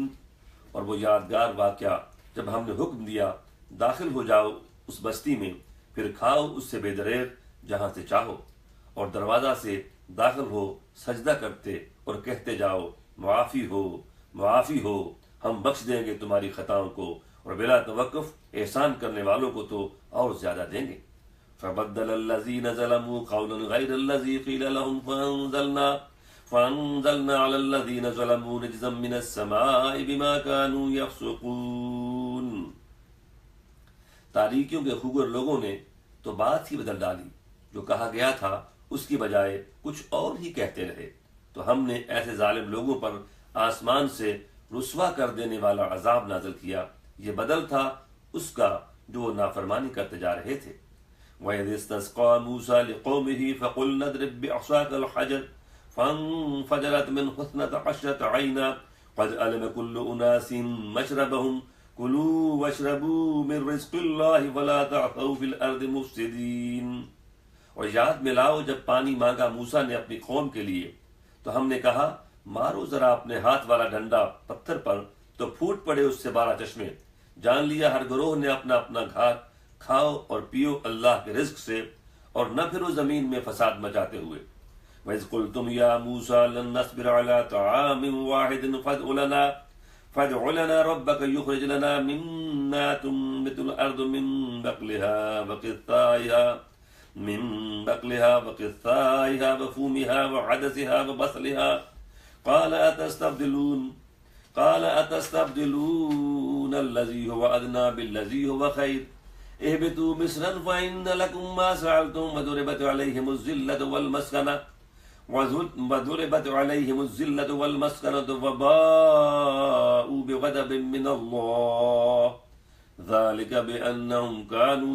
اور وہ یادگار واقعہ جب ہم نے حکم دیا داخل ہو جاؤ اس بستی میں، پھر کھاؤ اس سے بے دریغ جہاں سے چاہو، اور دروازہ سے داخل ہو سجدہ کرتے اور کہتے جاؤ معافی ہو معافی ہو، ہم بخش دیں گے تمہاری خطاؤں کو، اور بلا توقف احسان کرنے والوں کو تو اور زیادہ دیں گے. فبدل الذين ظلموا قولا غير الذي قيل لهم فانزلنا على الذين ظلموا رجزا من السماء بما كانوا يفسقون. تاریکیوں کے خوگر لوگوں نے تو بات ہی بدل ڈالی، جو کہا گیا تھا اس کی بجائے کچھ اور ہی کہتے رہے، تو ہم نے ایسے ظالم لوگوں پر آسمان سے رسوا کر دینے والا عذاب نازل کیا. یہ بدل تھا اس کا جو وہ نافرمانی کرتے جا رہے تھے. وَإِذِ اسْتَسْقَىٰ مُوسَىٰ لِقَوْمِهِ فَقُلْنَا اضْرِب بِّعَصَاكَ الْحَجَرَ فَانفَجَرَتْ مِنْهُ اثْنَتَ عَشْرَةَ عَيْنًا قَدْ عَلِمَ كُلُّ أُنَاسٍ مَّشْرَبَهُمْ كُلُوا وَاشْرَبُوا مِن رِّزْقِ اللَّهِ وَلَا تَعْثَوْا فِي الْأَرْضِ مُفْسِدِينَ. اور یاد میں لاؤ جب پانی مانگا موسیٰ نے اپنی قوم کے لیے، تو ہم نے کہا مارو ذرا اپنے ہاتھ والا ڈنڈا پتھر پر، تو پھوٹ پڑے اس سے 12 چشمے. جان لیا ہر گروہ نے اپنا اپنا گھاٹ، کھاؤ اور پیو اللہ کے رزق سے، اور نہ پھرو زمین میں فساد مچاتے ہوئے. وَإِذْ قُلْتُمْ يَا مُوسَىٰ لَن نَّصْبِرَ عَلَىٰ طَعَامٍ وَاحِدٍ فَادْعُ لَنَا رَبَّكَ يُخْرِجْ لَنَا مِمَّا تُنبِتُ الْأَرْضُ مِن بَقْلِهَا وَقِثَّائِهَا وَفُومِهَا وَعَدَسِهَا وَبَصْلِهَا قَالَ أَتَسْتَبْدِلُونَ الَّذِي هُوَ أَدْنَىٰ بِالَّذِي هُوَ خَيْرٌ اهْبِطُوا مِصْرًا فَإِنَّ لَكُم مَّا سَأَلْتُمْ وَضُرِبَتْ عَلَيْهِمُ الذِّلَّةُ وَالْمَسْكَنَةُ وَبَاءُوا بِغَضَبٍ مِّنَ اللَّهِ ذَلِكَ بِأَنَّهُمْ كَانُوا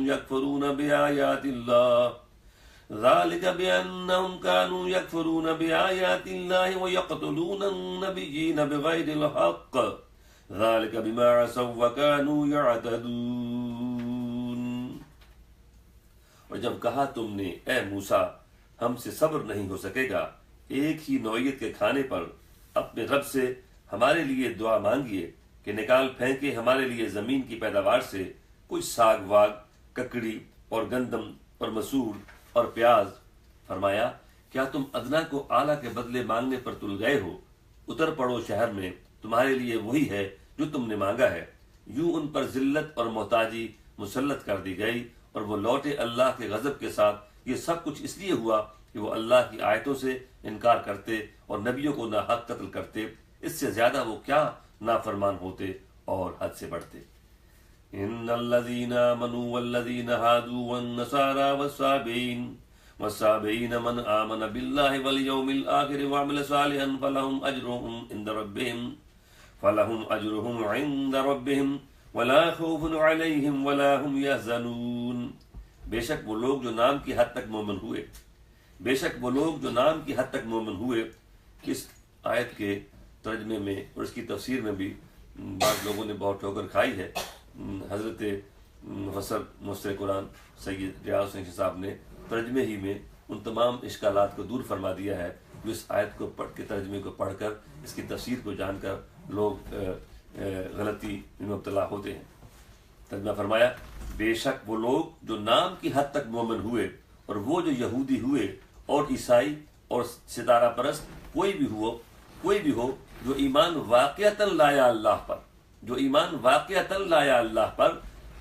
يَكْفُرُونَ بِآيَاتِ اللَّهِ وَيَقْتُلُونَ النَّبِيِّينَ بِغَيْرِ الْحَقِّ ذَلِكَ بِمَا عَصَوا وَّكَانُوا يَعْتَدُونَ. اور جب کہا تم نے اے موسیٰ ہم سے صبر نہیں ہو سکے گا ایک ہی نوعیت کے کھانے پر، اپنے رب سے ہمارے لیے دعا مانگیے کہ نکال پھینکے ہمارے لیے زمین کی پیداوار سے کچھ ساگ واگ، ککڑی اور گندم اور مسور اور پیاز. فرمایا کیا تم ادنا کو اعلیٰ کے بدلے مانگنے پر تل گئے ہو؟ اتر پڑو شہر میں، تمہارے لیے وہی ہے جو تم نے مانگا ہے. یوں ان پر ذلت اور محتاجی مسلط کر دی گئی، اور وہ لوٹے اللہ کے غضب کے ساتھ. یہ سب کچھ اس لیے ہوا کہ وہ اللہ کی آیتوں سے انکار کرتے اور نبیوں کو ناحق قتل کرتے. اس سے زیادہ وہ کیا نافرمان ہوتے اور حد سے بڑھتے. ان الذين آمنوا والذين هادوا والنصارى والصابئين من آمن بالله واليوم الآخر وعمل صالحا فلهم أجرهم عند ربهم ولا خوف عليهم ولا هم يحزنون. بے شک وہ لوگ جو نام کی حد تک مومن ہوئے. اس آیت کے ترجمے میں اور اس کی تفسیر میں بھی بعض لوگوں نے بہت ٹھوکر کھائی ہے. حضرت مفسر قرآن سید ریاض حسین صاحب نے ترجمے ہی میں ان تمام اشکالات کو دور فرما دیا ہے جو اس آیت کو پڑھ کے ترجمے کو پڑھ کر اس کی تفسیر کو جان کر لوگ غلطی میں مبتلا ہوتے ہیں. ترجمہ فرمایا بے شک وہ لوگ جو نام کی حد تک مومن ہوئے، اور وہ جو یہودی ہوئے اور عیسائی اور ستارہ پرست کوئی بھی ہو جو ایمان واقعتاً لایا اللہ پر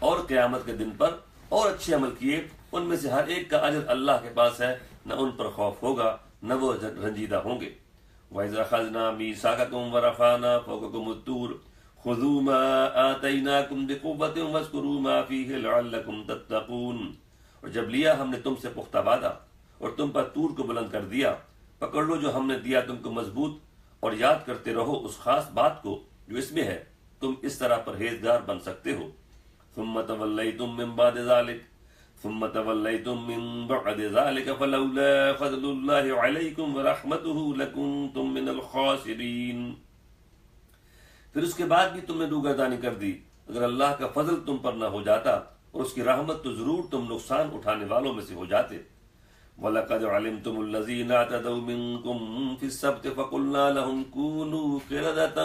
اور قیامت کے دن پر اور اچھے عمل کیے، ان میں سے ہر ایک کا اجر اللہ کے پاس ہے، نہ ان پر خوف ہوگا نہ وہ رنجیدہ ہوں گے. وَإِذْ أَخَذْنَا مِيثَاقَكُمْ وَرَفَعْنَا فَوْقَكُمُ الطُّورَ خُذُوا مَا آتَيْنَاكُمْ بِقُوَّةٍ وَاذْكُرُوا مَا فِيهِ لَعَلَّكُمْ تَتَّقُونَ۔ اور جب لیا ہم نے تم سے پختہ وعدہ اور تم پر طور کو بلند کر دیا، پکڑ لو جو ہم نے دیا تم کو مضبوط، اور یاد کرتے رہو اس خاص بات کو جو اس میں ہے، تم اس طرح پرہیزگار بن سکتے ہو۔ ثم تولیتم من بعد ذلک ثم تولیتم من بعد ذلک فلولا فضل اللہ علیکم ورحمتہ لکنتم من الخاسرین۔ پھر اس کے بعد بھی تم نے روگردانی کر دی، اگر اللہ کا فضل تم پر نہ ہو جاتا اور اس کی رحمت تو ضرور تم نقصان اٹھانے والوں میں سے ہو جاتے۔ وَلَقَدْ عَلِمْتُمُ الَّذِينَ اعْتَدَوْا مِنْكُمْ فِي السَّبْتِ فَقُلْنَا لَهُمْ كُونُوا قِرَدَةً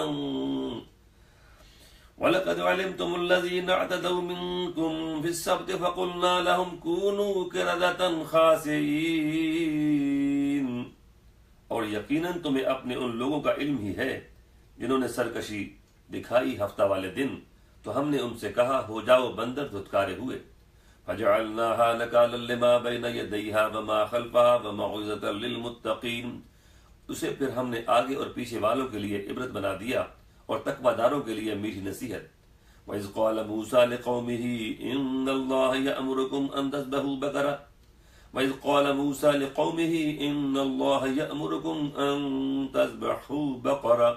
وَلَقَدْ عَلِمْتُمُ الَّذِينَ اعْتَدَوْا مِنْكُمْ فِي السَّبْتِ فَقُلْنَا لَهُمْ كُونُوا قِرَدَةً خَاسِئِينَ۔ اور یقیناً تمہیں اپنے ان لوگوں کا علم ہی ہے جنہوں نے سرکشی دکھائی ہفتہ والے دن، تو ہم نے ان سے کہا ہو جاؤ بندر دھتکارے ہوئے۔ فَجَعَلْنَاهَا نَكَالًا لِمَا بَيْنَ يَدَيْهَا وَمَا خَلْفَهَا وَمَوْعِظَةً لِلْمُتَّقِينَ۔ اسے پھر ہم نے آگے اور پیچھے والوں کے لیے عبرت بنا دیا اور تقوی داروں کے لیے میٹھی نصیحت۔ وَإِذْ قَالَ مُوسَىٰ لِقَوْمِهِ إِنَّ اللَّهَ يَأْمُرُكُمْ أَن تَذْبَحُوا بَقَرَةً وَإِذْ قَالَ مُوسَىٰ لِقَوْمِهِ إِنَّ اللَّهَ يَأْمُرُكُمْ أَن تَذْبَحُوا بَقَرَةً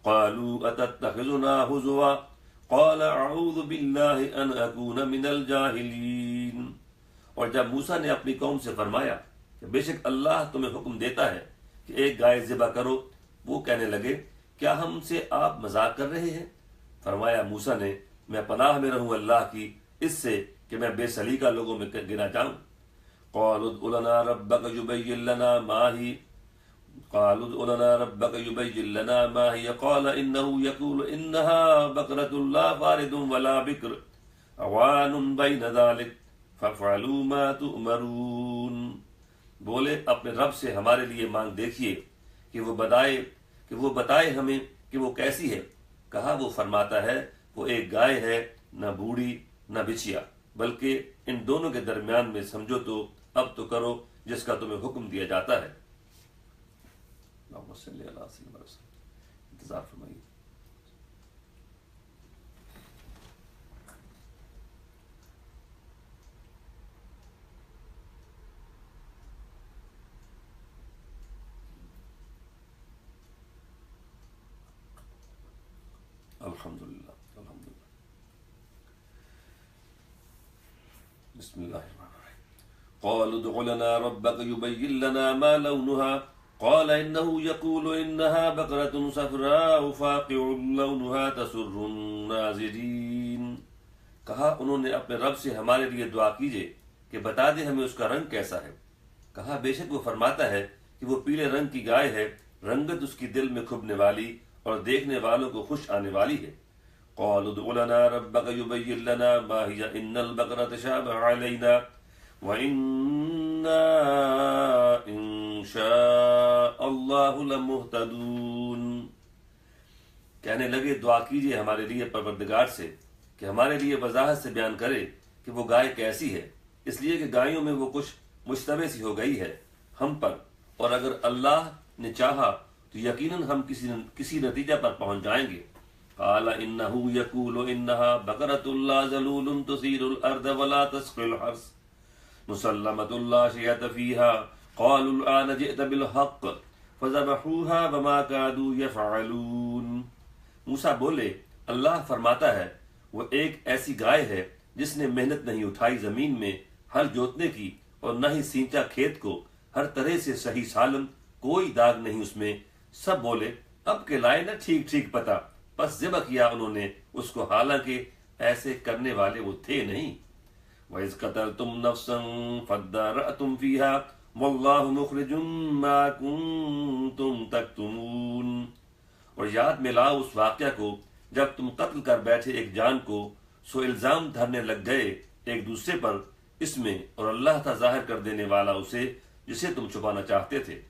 قَالُوا أَتَتَّخِذُنَا هُزُوًا قَالَ أَعُوذُ بِاللَّهِ أَنْ أَكُونَ مِنَ الْجَاهِلِينَ۔ اور جب موسیٰ نے اپنی قوم سے فرمایا کہ بے شک اللہ تمہیں حکم دیتا ہے کہ ایک گائے ذبح کرو، وہ کہنے لگے کیا ہم سے آپ مذاق کر رہے ہیں؟ فرمایا موسیٰ نے میں پناہ میں رہوں اللہ کی اس سے کہ میں بے سلیقہ لوگوں میں گنا جاؤں۔ قالوا ادع لنا ربك يبين لنا ما هي قال إنه يقول إنها بقرة لا فارض ولا بكر عوان بين ذلك فافعلوا ما تؤمرون۔ بولے اپنے رب سے ہمارے لیے مانگ دیکھیے کہ وہ بتائے ہمیں کہ وہ کیسی ہے۔ کہا وہ فرماتا ہے وہ ایک گائے ہے، نہ بوڑھی نہ بچیا، بلکہ ان دونوں کے درمیان میں سمجھو، تو اب تو کرو جس کا تمہیں حکم دیا جاتا ہے۔ اللہم صلی اللہ علیہ وسلم۔ انتظار فرمائیے۔ الحمدللہ الحمدللہ۔ بسم اللہ الرحمن الرحیم۔ قالوا ادع لنا ربك يبين لنا ما لونها قال إنه يقول إنها بقرة صفراء فاقع لونها تسر الناظرين۔ کہا انہوں نے اپنے رب سے ہمارے لیے دعا کیجئے کہ بتا دے ہمیں اس کا رنگ کیسا ہے۔ کہا بے شک وہ فرماتا ہے کہ وہ پیلے رنگ کی گائے ہے، رنگت اس کی دل میں کھبنے والی اور دیکھنے والوں کو خوش آنے والی ہے۔ قالوا ادع لنا ربك يبين لنا ما هي إن البقرة تشابه علينا وإنا إن شاء الله لمهتدون۔ کہنے لگے دعا کیجئے ہمارے لیے پروردگار سے کہ ہمارے لیے وضاحت سے بیان کرے کہ وہ گائے کیسی ہے، اس لیے کہ گایوں میں وہ کچھ مشتبہ سی ہو گئی ہے ہم پر، اور اگر اللہ نے چاہا تو یقیناً ہم کسی نتیجہ پر پہنچ جائیں گے۔ قال انه يقول انها بقرة لا ذلول تثير الارض ولا تسقي الحرث مسلمة لا شية فيها قالوا الآن جئت بالحق فذبحوها وما كادوا يفعلون۔ موسیٰ بولے اللہ فرماتا ہے وہ ایک ایسی گائے ہے جس نے محنت نہیں اٹھائی زمین میں ہل جوتنے کی اور نہ ہی سینچا کھیت کو، ہر طرح سے صحیح سالم، کوئی داغ نہیں اس میں۔ سب بولے اب کے لائے نہ ٹھیک ٹھیک پتہ، بس ذبح کیا انہوں نے اس کو، حالانکہ ایسے کرنے والے وہ تھے نہیں۔ وَإِذْ قَتَلْتُمْ نَفْسًا فَادَّارَأْتُمْ فِيهَا وَاللَّهُ مُخْرِجٌ مَا كُنْتُمْ تَكْتُمُونَ۔ اور یاد میں لاؤ اس واقعہ کو جب تم قتل کر بیٹھے ایک جان کو، سو الزام دھرنے لگ گئے ایک دوسرے پر اس میں، اور اللہ تھا ظاہر کر دینے والا اسے جسے تم چھپانا چاہتے تھے۔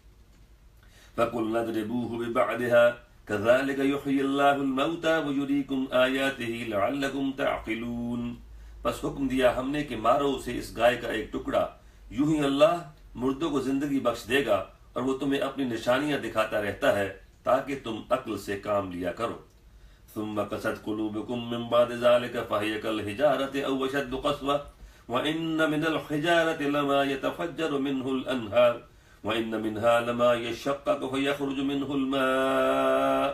فَقُلْنَا اضْرِبُوهُ بِبَعْضِهَا كَذَلِكَ يُحْيِي اللَّهُ الْمَوْتَىٰ وَيُرِيكُمْ آيَاتِهِ لَعَلَّكُمْ تَعْقِلُونَ۔ بس حکم دیا ہم نے کہ مارو اسے اس گائے کا ایک ٹکڑا، یوں ہی اللہ مردوں کو زندگی بخش دے گا اور وہ تمہیں اپنی نشانیاں دکھاتا رہتا ہے تاکہ تم عقل سے کام لیا کرو۔ ثم قست قلوبكم من بعد ذلك فهي كالحجارة أو أشد قسوة وإن من الحجارة لما يتفجر منه الأنهار وإن منها لما يشقق فيخرج منه الماء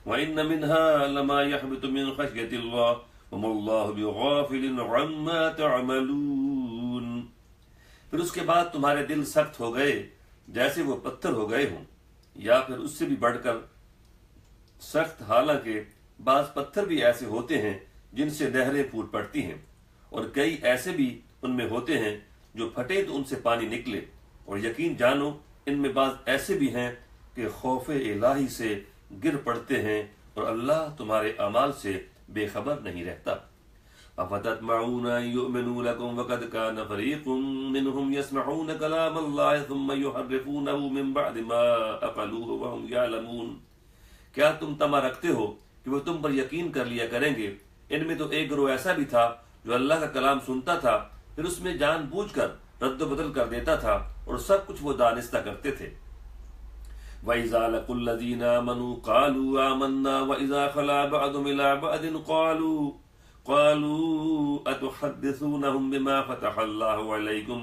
وإن منها لما يحبط من خشية الله وما الله بغافل عما تعملون۔ پھر اس کے بعد تمہارے دل سخت ہو گئے جیسے وہ پتھر ہو گئے ہوں، یا پھر اس سے بھی بڑھ کر سخت، حالانکہ بعض پتھر بھی ایسے ہوتے ہیں جن سے نہریں پھوٹ پڑتی ہیں، اور کئی ایسے بھی ان میں ہوتے ہیں جو پھٹے تو ان سے پانی نکلے، اور یقین جانو ان میں بعض ایسے بھی ہیں کہ خوف الہی سے گر پڑتے ہیں، اور اللہ تمہارے اعمال سے بے خبر نہیں رہتا۔ افتطمعون ان يؤمنوا لكم وقد كان فريق منهم يسمعون كلام الله ثم يحرفونه من بعد ما عقلوه وهم يعلمون۔ کیا تم طمع رکھتے ہو کہ وہ تم پر یقین کر لیا کریں گے؟ ان میں تو ایک گروہ ایسا بھی تھا جو اللہ کا کلام سنتا تھا، پھر اس میں جان بوجھ کر رد و بدل کر دیتا تھا، اور سب کچھ وہ دانستہ کرتے تھے۔ وَإِذَا لَقُوا الَّذِينَ آمَنُوا قَالُوا آمَنَّا وَإِذَا خَلَا بَعْضُهُمْ إِلَىٰ بَعْضٍ قالوا أتحدثونهم بما فتح الله عليكم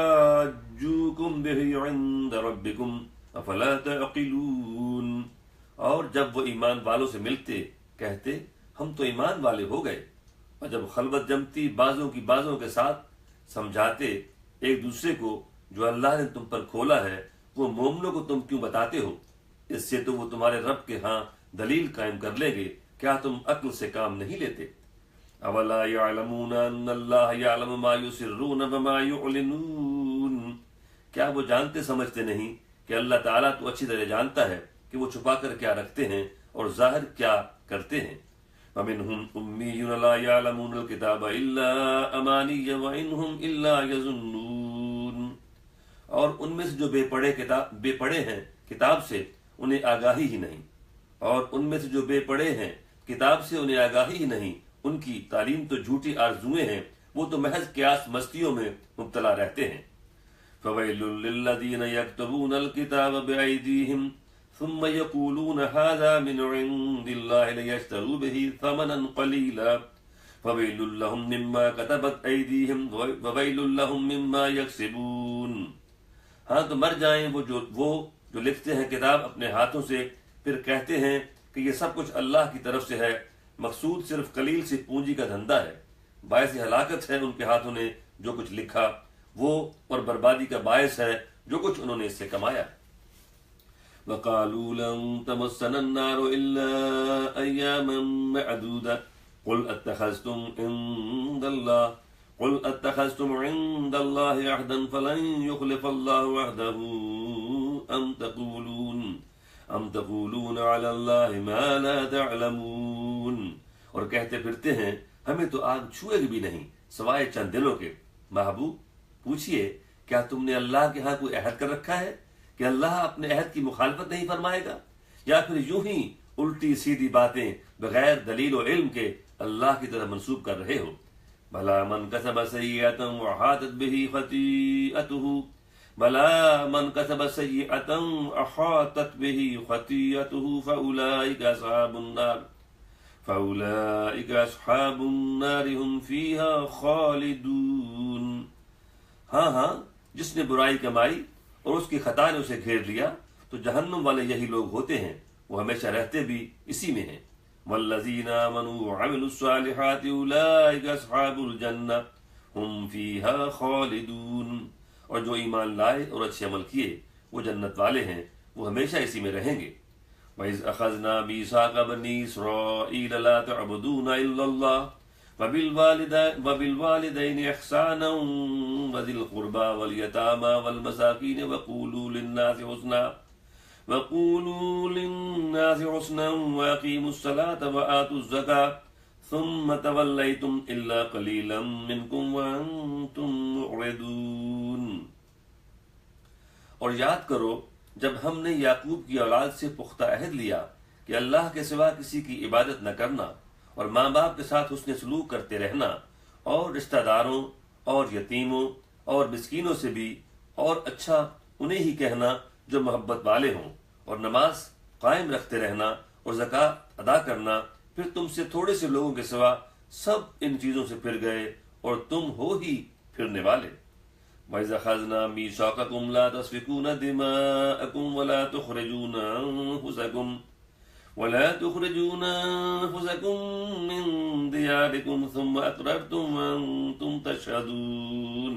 ليحاجوكم به عند ربكم افلا تعقلون۔ اور جب وہ ایمان والوں سے ملتے کہتے ہم تو ایمان والے ہو گئے، اور جب خلوت جمتی بعضوں کی بعضوں کے ساتھ سمجھاتے ایک دوسرے کو جو اللہ نے تم پر کھولا ہے وہ مومنوں کو تم کیوں بتاتے ہو؟ اس سے تو وہ تمہارے رب کے ہاں دلیل قائم کر لیں گے، کیا تم عقل سے کام نہیں لیتے؟ اولا يعلمون ان اللہ يعلم ما يسرون وما يعلنون۔ کیا وہ جانتے سمجھتے نہیں کہ اللہ تعالیٰ تو اچھی طرح جانتا ہے کہ وہ چھپا کر کیا رکھتے ہیں اور ظاہر کیا کرتے ہیں۔ ومنهم أميون لا يعلمون الكتاب إلا أماني وإنهم إلا يظنون۔ اور ان میں سے جو بے پڑھے ہیں کتاب سے انہیں آگاہی ہی نہیں، اور ان میں سے جو بے پڑھے ہیں کتاب سے انہیں آگاہی ہی نہیں، ان کی تعلیم تو جھوٹی آرزویں ہیں، وہ تو محض قیاس مستیوں میں مبتلا رہتے ہیں۔ فویل للذین یکتبون الکتاب بأیدیہم ثم یقولون ھذا من عند اللہ لیشتروا بہ ثمنا قلیلا فویل لہم مما کتبت ایدیہم وویل لہم مما یکسبون۔ ہاں تو مر جائیں وہ جو لکھتے ہیں کتاب اپنے ہاتھوں سے، پھر کہتے ہیں کہ یہ سب کچھ اللہ کی طرف سے ہے، مقصود صرف قلیل سی پونجی کا دھندا ہے، باعث ہلاکت ہے ان کے ہاتھوں نے جو کچھ لکھا وہ، اور بربادی کا باعث ہے جو کچھ انہوں نے اس سے کمایا۔ وَقَالُوا لَن تَمَسَّنَا النَّارُ إِلَّا أَيَّامًا مَّعْدُودَةً قُلْ أَتَّخَذْتُمْ عِندَ اللَّهِ عَهْدًا فَلَن يُخْلِفَ اللَّهُ عَهْدَهُ أَمْ تَقُولُونَ عَلَى اللَّهِ مَا لَا تَعْلَمُونَ۔ اور کہتے پھرتے ہیں ہمیں تو آگ چھوئے گی بھی نہیں سوائے چند دنوں کے۔ محبوب پوچھئے کیا تم نے اللہ کے ہاں کوئی عہد کر رکھا ہے کہ اللہ اپنے عہد کی مخالفت نہیں فرمائے گا، یا پھر یوں ہی الٹی سیدھی باتیں بغیر دلیل و علم کے اللہ کی طرف منسوب کر رہے ہو؟ بھلا من کسب سیئۃ وحاطت بہ خطیئتہ بلا من کسب سیئۃ احاطت بہ خطیئتہ فاولئک اصحاب النار هم فیہا خالدون۔ ہاں جس نے برائی کمائی اور اس کی خطا نے اسے گھیر لیا تو جہنم والے یہی لوگ ہوتے ہیں، وہ ہمیشہ رہتے بھی اسی میں ہیں۔ والذین آمنوا وعملوا الصالحات اولئک اصحاب الجنہ هم فیہا خالدون۔ اور جو ایمان لائے اور اچھے عمل کیے وہ جنت والے ہیں، وہ ہمیشہ اسی میں رہیں گے۔ وَإِذْ أَخَذْنَا مِيثَاقَ بَنِي إِسْرَائِيلَ لَا تَعْبُدُونَ إِلَّا اللَّهَ وَبِالْوَالِدَيْنِ إِحْسَانًا وَذِي الْقُرْبَى وَالْيَتَامَى وَالْمَسَاكِينِ وَقُولُوا لِلنَّاسِ حُسْنًا وَأَقِيمُوا الصَّلَاةَ وَآتُوا الزَّكَاةَ ثُمَّ تَوَلَّيْتُمْ إِلَّا قَلِيلًا مِّنكُمْ وَأَنتُم مُّعْرِضُونَ۔ اور یاد کرو جب ہم نے یعقوب کی اولاد سے پختہ عہد لیا کہ اللہ کے سوا کسی کی عبادت نہ کرنا، اور ماں باپ کے ساتھ حسن سلوک کرتے رہنا، اور رشتہ داروں اور یتیموں اور مسکینوں سے بھی، اور اچھا انہیں ہی کہنا جو محبت والے ہوں، اور نماز قائم رکھتے رہنا اور زکوٰۃ ادا کرنا، پھر تم سے تھوڑے سے لوگوں کے سوا سب ان چیزوں سے پھر گئے اور تم ہو ہی پھرنے والے۔ وَإِذْ أَخَذْنَا مِيثَاقَكُمْ لَا تَسْفِكُونَ دِمَاءَكُمْ وَلَا تُخْرِجُونَ أَنفُسَكُمْ مِنْ دِيَارِكُمْ ثُمَّ أَقْرَرْتُمْ وَأَنْتُمْ تَشْهَدُونَ،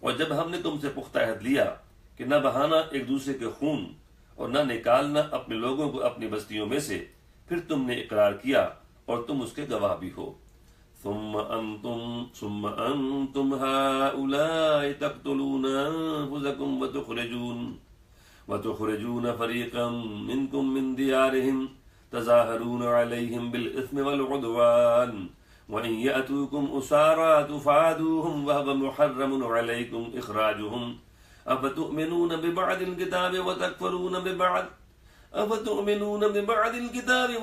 اور جب ہم نے تم سے پختہ عہد لیا کہ نہ بہانا ایک دوسرے کے خون اور نہ نکالنا اپنے لوگوں کو اپنی بستیوں میں سے، پھر تم نے اقرار کیا اور تم اس کے گواہ بھی ہو۔ ثم أنتم هؤلاء تقتلون أنفسكم وتخرجون فريقا منكم من ديارهم تظاهرون عليهم بالإثم والعدوان وإن يأتوكم أسارى تفادوهم وهو محرم عليكم إخراجهم أفتؤمنون ببعض الكتاب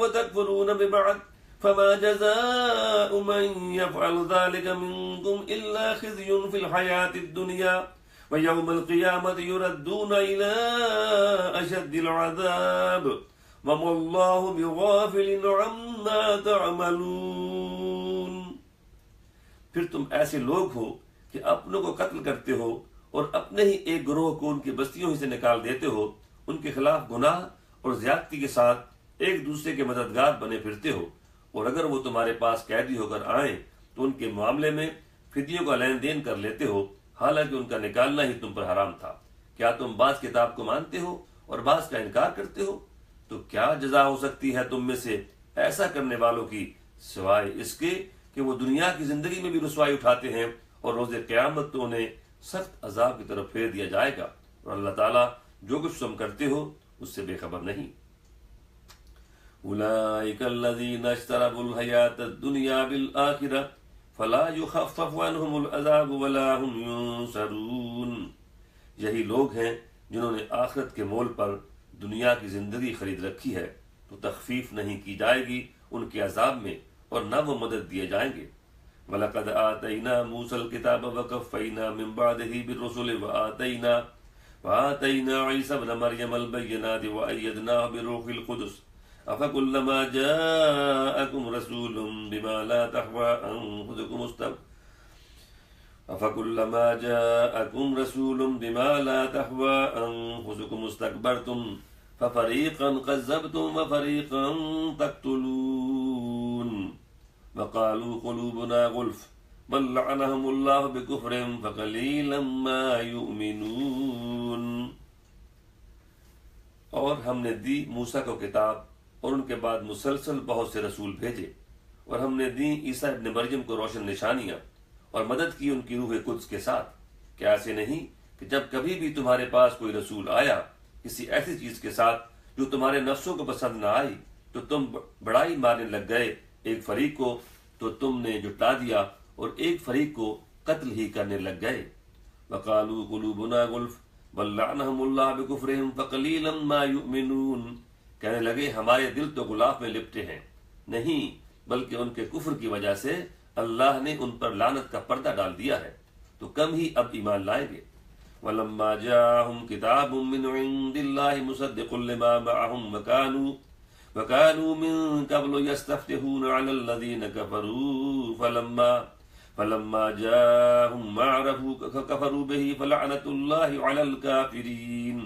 وتكفرون ببعض فما جزاء من يفعل ذلك منكم إلا خزي في الحياة الدنيا ويوم القيامة يردون إلى أشد العذاب وما الله بغافل عما تعملون۔ پھر تم ایسے لوگ ہو کہ اپنوں کو قتل کرتے ہو اور اپنے ہی ایک گروہ کو ان کی بستیوں ہی سے نکال دیتے ہو، ان کے خلاف گناہ اور زیادتی کے ساتھ ایک دوسرے کے مددگار بنے پھرتے ہو، اور اگر وہ تمہارے پاس قیدی ہو کر آئیں تو ان کے معاملے میں فدیوں کا لین دین کر لیتے ہو، حالانکہ ان کا نکالنا ہی تم پر حرام تھا۔ کیا تم بعض کتاب کو مانتے ہو اور بعض کا انکار کرتے ہو؟ تو کیا جزا ہو سکتی ہے تم میں سے ایسا کرنے والوں کی، سوائے اس کے کہ وہ دنیا کی زندگی میں بھی رسوائی اٹھاتے ہیں اور روز قیامت تو انہیں سخت عذاب کی طرف پھیر دیا جائے گا، اور اللہ تعالیٰ جو کچھ تم کرتے ہو اس سے بے خبر نہیں۔ أولئك الذين اشتروا الحياة الدنيا بالآخرة فلا يخفف عنهم العذاب ولا هم ينصرون، یہی لوگ ہیں جنہوں نے آخرت کے مول پر دنیا کی زندگی خرید رکھی ہے، تو تخفیف نہیں کی جائے گی ان کے عذاب میں اور نہ وہ مدد دیے جائیں گے۔ وَلَقَدْ آتَيْنَا مُوسَى الْكِتَابَ وَقَفَّيْنَا مِن بَعْدِهِ بِالرُّسُلِ وَآتَيْنَا عِيسَى ابْنَ مَرْيَمَ الْبَيِّنَاتِ وَأَيَّدْنَاهُ بِالرُّوحِ الْقُدُسِ أَفَكُلَّمَا جَاءَكُمْ رَسُولٌ بِمَا لَا تَهْوَىٰ أَنفُسُكُمُ اسْتَكْبَرْتُمْ فَفَرِيقًا كَذَّبْتُمْ وَفَرِيقًا تَقْتُلُونَ وَقَالُوا قُلُوبُنَا غُلْفٌ بَل لَّعَنَهُمُ اللَّهُ بِكُفْرِهِمْ فَقَلِيلًا مَّا يُؤْمِنُونَ۔ اور ہم نے دی موسیٰ کو کتاب اور ان کے بعد مسلسل بہت سے رسول بھیجے، اور ہم نے دی عیسیٰ ابن مریم کو روشن نشانیاں اور مدد کی ان کی روح قدس کے ساتھ۔ کیا ایسے نہیں کہ جب کبھی بھی تمہارے پاس کوئی رسول آیا کسی ایسی چیز کے ساتھ جو تمہارے نفسوں کو پسند نہ آئی، تو تم بڑائی مارنے لگ گئے ایک فریق کو تو تم نے جھٹلا دیا اور ایک فریق کو قتل ہی کرنے لگ گئے۔ وَقَالُوا قُلُوبُنَا غُلْفٌ بَل لَّعَنَهُمُ اللَّهُ بِكُفْرِهِمْ فَقَلِيلًا مَّا يُؤْمِنُونَ، کہنے لگے ہمارے دل تو غلاف میں لپٹے ہیں، نہیں بلکہ ان کے کفر کی وجہ سے اللہ نے ان پر لعنت کا پردہ ڈال دیا ہے، تو کم ہی اب ایمان لائیں گے۔ وَلَمَّا جَاءَهُمْ كِتَابٌ مِّنْ عِندِ اللَّهِ مُصَدِّقٌ لِّمَا مَعَهُمْ وَكَانُوا مِن قَبْلُ يَسْتَفْتِحُونَ عَلَى الَّذِينَ كَفَرُوا فَلَمَّا جَاءَهُم مَّا عَرَفُوا كَفَرُوا بِهِ فَلَعْنَةُ اللَّهِ عَلَى الْكَافِرِينَ۔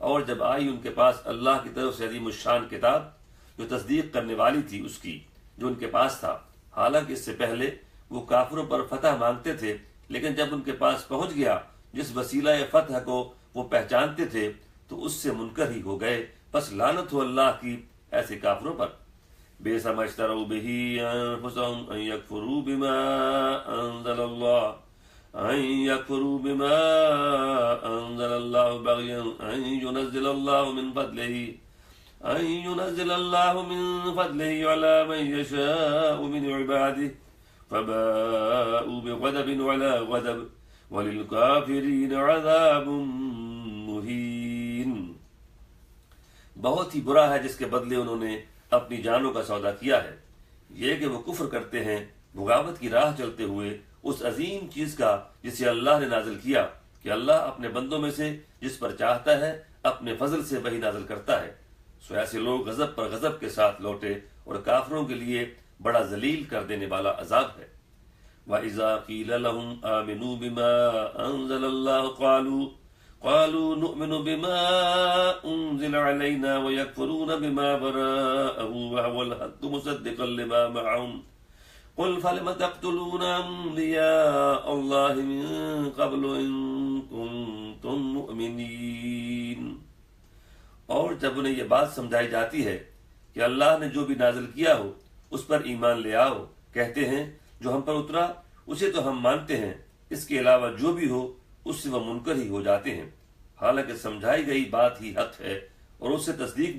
اور جب آئی ان کے پاس اللہ کی طرف سے عظیم الشان کتاب جو تصدیق کرنے والی تھی اس کی جو ان کے پاس تھا، حالانکہ اس سے پہلے وہ کافروں پر فتح مانگتے تھے، لیکن جب ان کے پاس پہنچ گیا جس وسیلہ فتح کو وہ پہچانتے تھے تو اس سے منکر ہی ہو گئے، پس لعنت ہو اللہ کی ایسے کافروں پر۔ بئس ما اشتروا به انفسهم ان يكفروا بما انزل الله بغيا ان ينزل الله من فضله على من يشاء من عباده فباءوا بغضب على غضب وللكافرين عذاب مهين۔ بہت ہی برا ہے جس کے بدلے انہوں نے اپنی جانوں کا سودا کیا ہے، یہ کہ وہ کفر کرتے ہیں بغاوت کی راہ چلتے ہوئے اس عظیم چیز کا جسے اللہ نے نازل کیا کہ اللہ اپنے بندوں میں سے جس پر چاہتا ہے اپنے فضل سے وہی نازل کرتا ہے، سو ایسے لوگ غضب پر غضب کے ساتھ لوٹے اور کافروں کے لیے بڑا ذلیل کر دینے والا عذاب ہے۔ وَإِذَا قِيلَ لَهُمْ آمِنُوا بِمَا أَنزَلَ اللَّهُ قَالُوا نُؤْمِنُ بِمَا أُنزِلَ عَلَيْنَا وَيَكْفُرُونَ بِمَا وَرَاءَهُ وَهُوَ الْحَقُّ مُصَدِّقًا لِمَا مَعَهُمْ قُلْ فَلِمَ تَقْتُلُونَ أَنبِيَاءَ اللَّهِ مِن قَبْلُ إِن كُنتُم مُّؤْمِنِينَ۔ اور جب انہیں یہ بات سمجھائی جاتی ہے کہ اللہ نے جو بھی نازل کیا ہو اس پر ایمان لے آؤ، کہتے ہیں جو ہم پر اترا اسے تو ہم مانتے ہیں، اس کے علاوہ جو بھی ہو اس سے وہ منکر ہی ہو جاتے ہیں، حالانکہ سمجھائی گئی بات ہی حق ہے اور اس سے تصدیق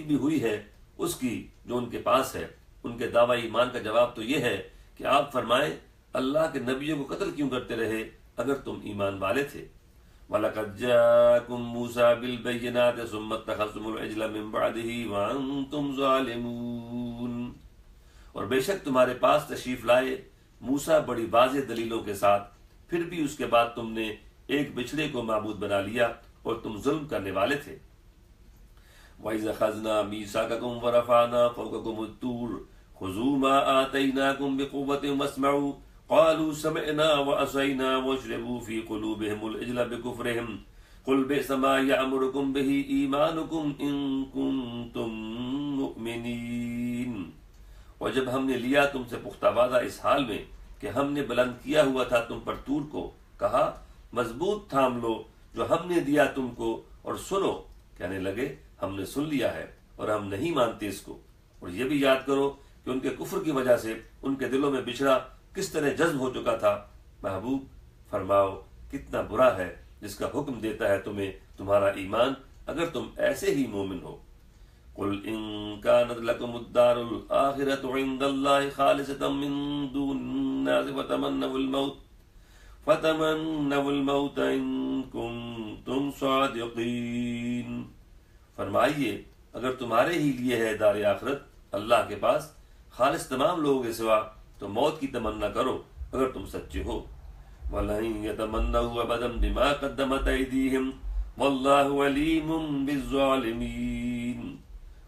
بھی ہوئی ہے اس کی جو ان کے پاس ہے۔ ان کے دعوی ایمان کا جواب تو یہ ہے کہ آپ فرمائیں اللہ کے نبیوں کو قتل کیوں کرتے رہے اگر تم ایمان والے تھے۔ وَلَقَدْ جَاءَكُم مُوسَىٰ بِالْبَيِّنَاتِ ثُمَّ اتَّخَذْتُمُ الْعِجْلَ مِن بَعْدِهِ وَأَنتُمْ ظَالِمُونَ، اور بے شک تمہارے پاس تشریف لائے موسیٰ بڑی واضح دلیلوں کے ساتھ، پھر بھی اس کے بعد تم نے ایک بچھڑے کو معبود بنا لیا اور تم ظلم کرنے والے تھے۔ وَإِذْ أَخَذْنَا مِيثَاقَكُمْ وَرَفَعْنَا فَوْقَكُمُ الطُّورَ خُذُوا مَا آتَيْنَاكُمْ بِقُوَّةٍ وَاسْمَعُوا قَالُوا سَمِعْنَا وَعَصَيْنَا وَاشْرِبُوا فِي قُلُوبِهِمُ الْعِجْلَ بِكُفْرِهِمْ قُلْ بِئْسَ مَا يَأْمُرُكُمْ بِهِ إِيمَانُكُمْ إِن كُنتُم مُّؤْمِنِينَ۔ اور جب ہم نے لیا تم سے پختہ وعدہ اس حال میں کہ ہم نے بلند کیا ہوا تھا تم پر طور کو، کہا مضبوط تھام لو جو ہم نے دیا تم کو اور سنو، کہنے لگے ہم نے سن لیا ہے اور ہم نہیں مانتے اس کو۔ اور یہ بھی یاد کرو کہ ان کے کفر کی وجہ سے ان کے دلوں میں بچھڑا کس طرح جذب ہو چکا تھا۔ محبوب فرماؤ کتنا برا ہے جس کا حکم دیتا ہے تمہیں تمہارا ایمان اگر تم ایسے ہی مومن ہو۔ قل ان كانت لكم الدار الآخرة عند الله خالصة من دون الناس فتمنوا الموت ان كنتم صادقين۔ فرمائیے اگر تمہارے ہی لیے ہے دار آخرت اللہ کے پاس خالص تمام لوگوں کے سوا تو موت کی تمنا کرو اگر تم سچے ہو۔ وَلَن يَتَمَنَّوْا أَبَدًا بِمَا قَدَّمَتْ أَيْدِيهِمْ وَاللَّهُ عَلِيمٌ بِالظَّالِمِينَ،